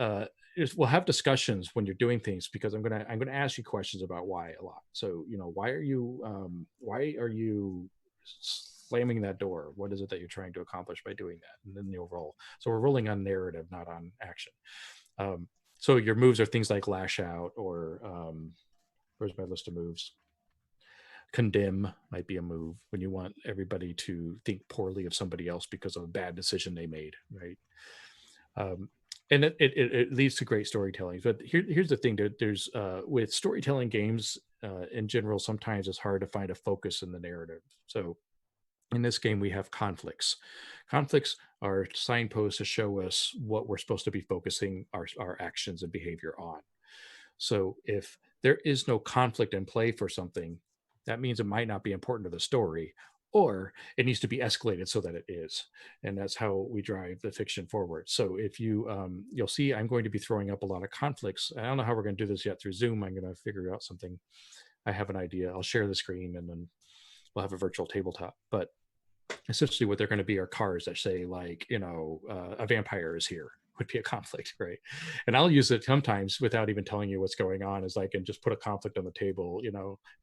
we'll have discussions when you're doing things, because I'm gonna ask you questions about why a lot. So why are you slamming that door? What is it that you're trying to accomplish by doing that? And then you'll roll. So we're rolling on narrative, not on action. So your moves are things like lash out, or where's my list of moves? Condemn might be a move when you want everybody to think poorly of somebody else because of a bad decision they made, right? And it leads to great storytelling. But here's the thing: there's with storytelling games in general, sometimes it's hard to find a focus in the narrative. So in this game, we have conflicts. Conflicts are signposts to show us what we're supposed to be focusing our actions and behavior on. So if there is no conflict in play for something, that means it might not be important to the story, or it needs to be escalated so that it is. And that's how we drive the fiction forward. So if you'll see, I'm going to be throwing up a lot of conflicts. I don't know how we're going to do this yet through Zoom. I'm going to figure out something. I have an idea. I'll share the screen, and then we'll have a virtual tabletop. But essentially what they're going to be are cards that say, like, a vampire is here, would be a conflict, right? And I'll use it sometimes without even telling you what's going on, is like, and just put a conflict on the table,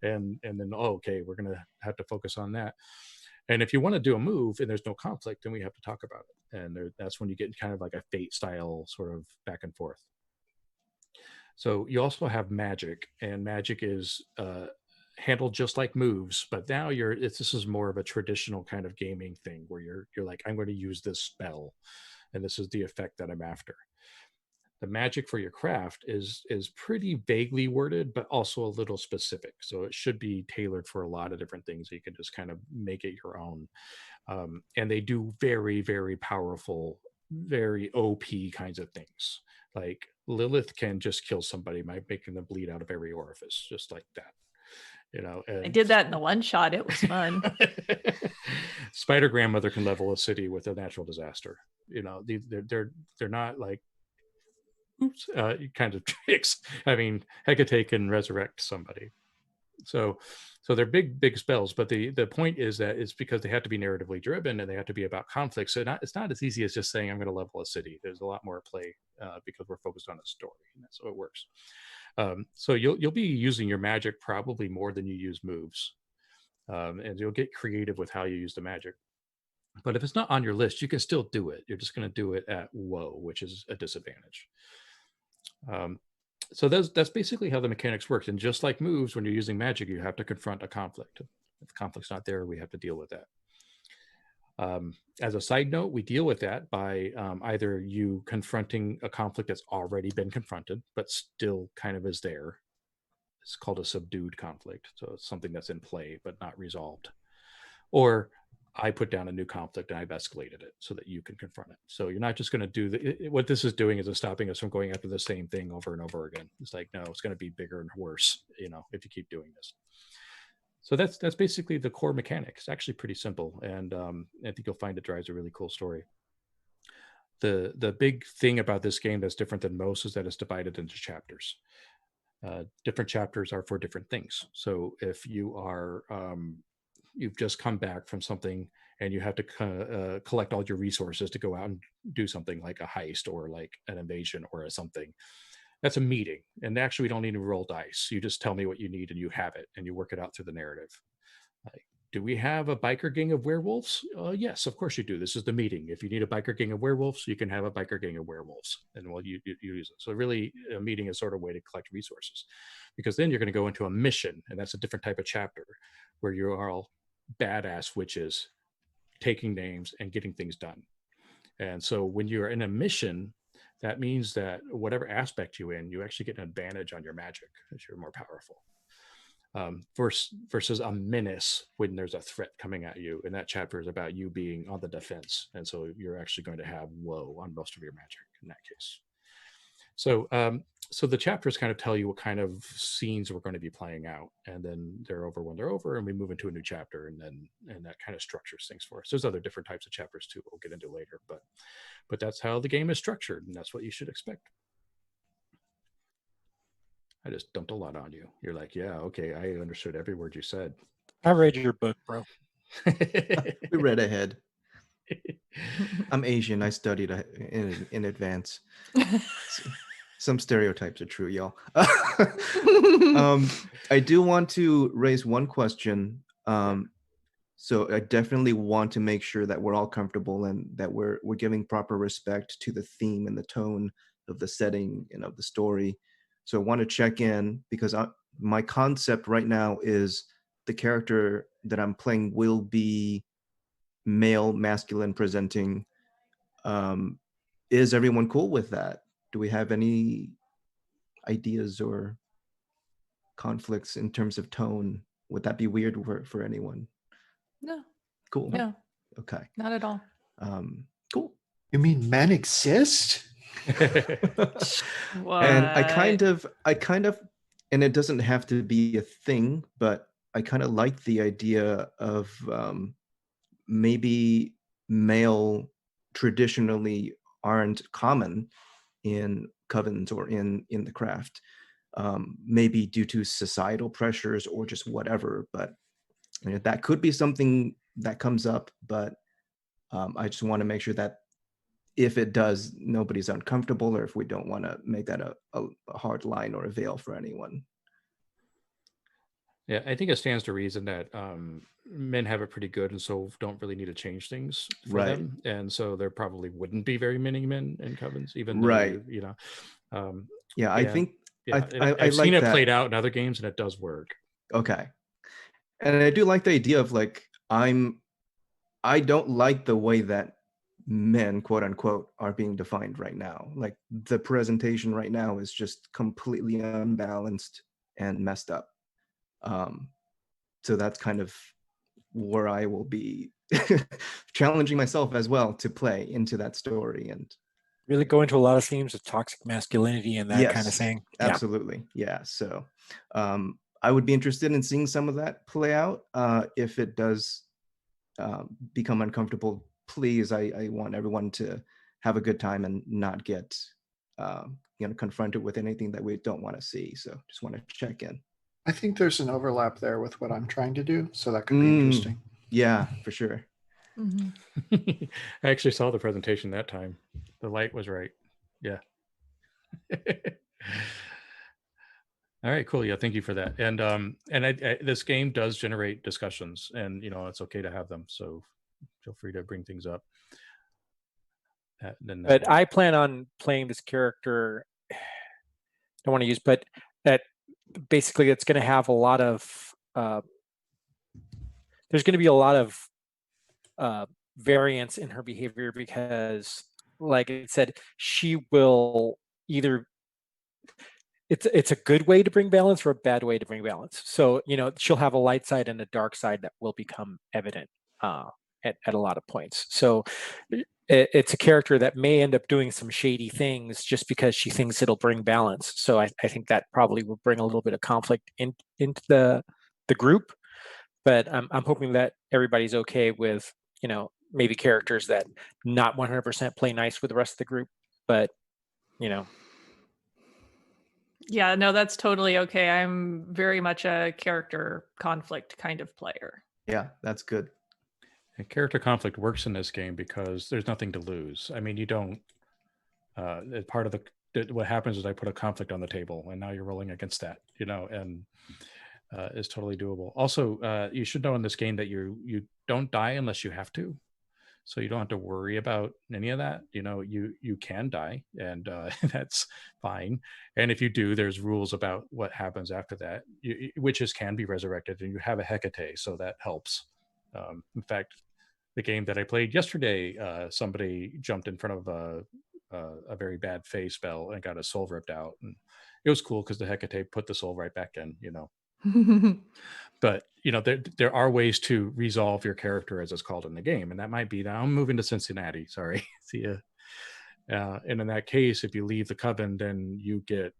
and then, oh, okay, we're gonna have to focus on that. And if you want to do a move and there's no conflict, then we have to talk about it. And that's when you get kind of like a fate style sort of back and forth. So you also have magic, and magic is handled just like moves, but now this is more of a traditional kind of gaming thing where you're like, I'm going to use this spell, and this is the effect that I'm after. The magic for your craft is pretty vaguely worded, but also a little specific. So it should be tailored for a lot of different things. You can just kind of make it your own. And they do very, very powerful, very OP kinds of things. Like Lilith can just kill somebody by making them bleed out of every orifice, just like that. I did that in the one shot. It was fun. Spider Grandmother can level a city with a natural disaster. They're not like kind of tricks. I mean, Hekate can resurrect somebody. So they're big spells, but the point is that it's because they have to be narratively driven and they have to be about conflict. So it's not as easy as just saying I'm going to level a city. There's a lot more play because we're focused on a story, and that's how it works. So you'll be using your magic probably more than you use moves, and you'll get creative with how you use the magic. But if it's not on your list, you can still do it. You're just going to do it at woe, which is a disadvantage. So that's basically how the mechanics works. And just like moves, when you're using magic, you have to confront a conflict. If the conflict's not there, we have to deal with that. As a side note, we deal with that by either you confronting a conflict that's already been confronted, but still kind of is there. It's called a subdued conflict. So it's something that's in play, but not resolved. Or I put down a new conflict and I've escalated it so that you can confront it. So you're not just going to do what this is doing is it's stopping us from going after the same thing over and over again. It's like, no, it's going to be bigger and worse, if you keep doing this. So that's basically the core mechanic. It's actually pretty simple, and I think you'll find it drives a really cool story. The big thing about this game that's different than most is that it's divided into chapters. Different chapters are for different things. So if you are you've just come back from something and you have to collect all your resources to go out and do something like a heist or like an invasion or something, that's a meeting. And actually, we don't need to roll dice. You just tell me what you need and you have it, and you work it out through the narrative. Like, do we have a biker gang of werewolves? Yes, of course you do. This is the meeting. If you need a biker gang of werewolves, you can have a biker gang of werewolves, and you use it. So really, a meeting is sort of a way to collect resources, because then you're going to go into a mission, and that's a different type of chapter where you are all badass witches taking names and getting things done. And so when you're in a mission, that means that whatever aspect you're in, you actually get an advantage on your magic because you're more powerful. Versus a menace when there's a threat coming at you, and that chapter is about you being on the defense, and so you're actually going to have woe on most of your magic in that case. So the chapters kind of tell you what kind of scenes we're going to be playing out, and then they're over when they're over, and we move into a new chapter, and that kind of structures things for us. There's other different types of chapters too we'll get into later, but that's how the game is structured, and that's what you should expect. I just dumped a lot on you. You're like, yeah, okay, I understood every word you said. I read your book, bro. We read ahead. I'm Asian. I studied in advance. Some stereotypes are true, y'all. I do want to raise one question. So I definitely want to make sure that we're all comfortable and that we're giving proper respect to the theme and the tone of the setting and of the story. So I want to check in because my concept right now is the character that I'm playing will be male, masculine presenting. Is everyone cool with that? Do we have any ideas or conflicts in terms of tone? Would that be weird for anyone? No. Cool. No. Okay. Not at all. Cool. You mean men exist? And I kind of, and it doesn't have to be a thing, but I kind of like the idea of maybe male traditionally aren't common in covens or in the craft, maybe due to societal pressures or just whatever, but that could be something that comes up, but I just want to make sure that if it does, nobody's uncomfortable, or if we don't want to make that a hard line or a veil for anyone. Yeah, I think it stands to reason that men have it pretty good, and so don't really need to change things for Right. them, and so there probably wouldn't be very many men in covens, even though Right. Yeah, I and think yeah, I I've seen like it that. played out in other games, and it does work. Okay. And I do like the idea of like, I don't like the way that men, quote unquote, are being defined right now. Like the presentation right now is just completely unbalanced and messed up. So that's kind of where I will be challenging myself as well to play into that story. And Really go into a lot of themes of toxic masculinity and that kind of thing. Absolutely. Yeah. So I would be interested in seeing some of that play out. If it does become uncomfortable, please, I want everyone to have a good time and not get confronted with anything that we don't want to see. So just want to check in. I think there's an overlap there with what I'm trying to do, so that could be interesting. Yeah, for sure. Mhm. I actually saw the presentation that time. The light was right. Yeah. All right, cool. Yeah, thank you for that. And this game does generate discussions, and it's okay to have them. So feel free to bring things up. But I plan on playing this character. I don't want to use, but that basically it's going to have a lot of. There's going to be a lot of variance in her behavior because, like I said, she will either. It's a good way to bring balance or a bad way to bring balance. So she'll have a light side and a dark side that will become evident at a lot of points. So it's a character that may end up doing some shady things just because she thinks it'll bring balance. So I think that probably will bring a little bit of conflict into the group. But I'm hoping that everybody's okay with maybe characters that not 100% play nice with the rest of the group, but Yeah, no, that's totally okay. I'm very much a character conflict kind of player. Yeah, that's good. And character conflict works in this game because there's nothing to lose. I mean, you don't. Part of what happens is I put a conflict on the table, and now you're rolling against that. And it's totally doable. Also, you should know in this game that you don't die unless you have to. So you don't have to worry about any of that. You can die, and that's fine. And if you do, there's rules about what happens after that. Witches can be resurrected, and you have a Hekate, so that helps. In fact, the game that I played yesterday, somebody jumped in front of a very bad Fey spell and got his soul ripped out, and it was cool because the Hekate put the soul right back in. But there are ways to resolve your character, as it's called in the game, and that might be, now I'm moving to Cincinnati, sorry. See ya. And in that case, if you leave the Coven, then you get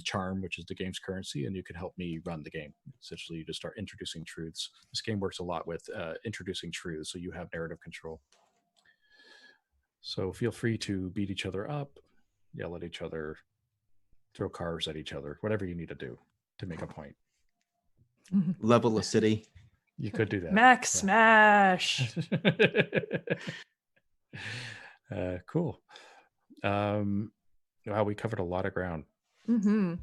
charm, which is the game's currency, and you can help me run the game. Essentially, you just start introducing truths. This game works a lot with introducing truths, so you have narrative control. So feel free to beat each other up, yell at each other, throw cars at each other, whatever you need to do to make a point. Level a city. You could do that. Max Smash. Cool. Wow, we covered a lot of ground. Mm-hmm.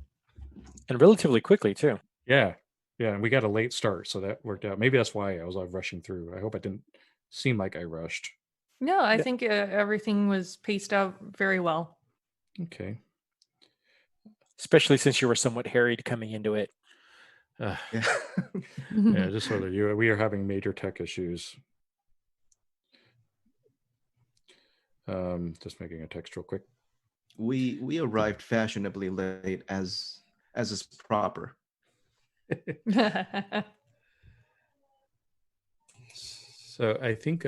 And relatively quickly too. Yeah, and we got a late start, so that worked out. Maybe that's why I was rushing through. I hope I didn't seem like I rushed. No, I think everything was paced out very well. Okay. Especially since you were somewhat harried coming into it. Yeah, just so that we are having major tech issues. Just making a text real quick. We arrived fashionably late, as is proper. So I think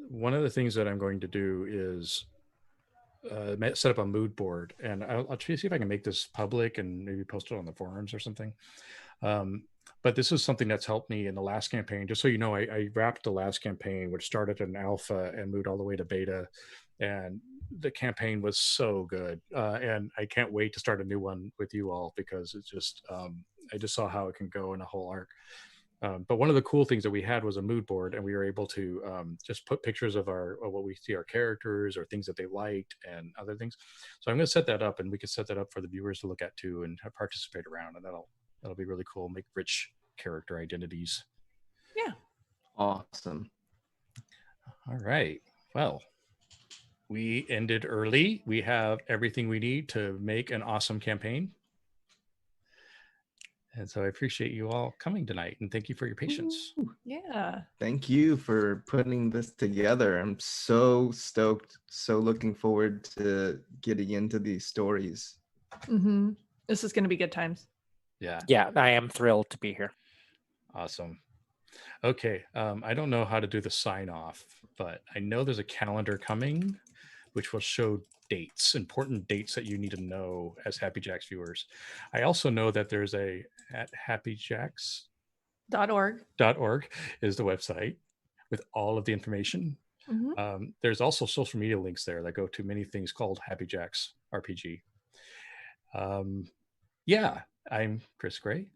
one of the things that I'm going to do is set up a mood board, and I'll try to see if I can make this public and maybe post it on the forums or something. But this is something that's helped me in the last campaign. Just so you know, I wrapped the last campaign, which started in alpha and moved all the way to beta, and the campaign was so good. And I can't wait to start a new one with you all, because it's just I just saw how it can go in a whole arc. But one of the cool things that we had was a mood board, and we were able to just put pictures of what we see our characters or things that they liked and other things. So I'm going to set that up, and we can set that up for the viewers to look at too and participate around, and that'll be really cool. Make rich character identities. Yeah. Awesome. All right. Well, we ended early. We have everything we need to make an awesome campaign. And so I appreciate you all coming tonight, and thank you for your patience. Yeah. Thank you for putting this together. I'm so stoked, so looking forward to getting into these stories. Mm-hmm. This is going to be good times. Yeah. Yeah, I am thrilled to be here. Awesome. Okay. I don't know how to do the sign off, but I know there's a calendar coming, which will show dates, important dates that you need to know as Happy Jacks viewers. I also know that there's at happyjacks.org is the website with all of the information. Mm-hmm. There's also social media links there that go to many things called Happy Jacks RPG. Yeah, I'm Chris Gray.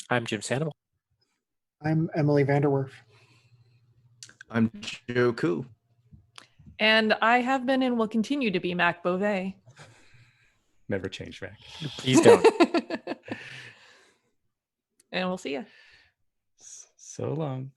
I'm Jim Sandoval. I'm Emily Vanderwerf. I'm Joe Koo. And I have been and will continue to be Mac Beauvais. Never change, Mac. Please don't. And we'll see you. So long.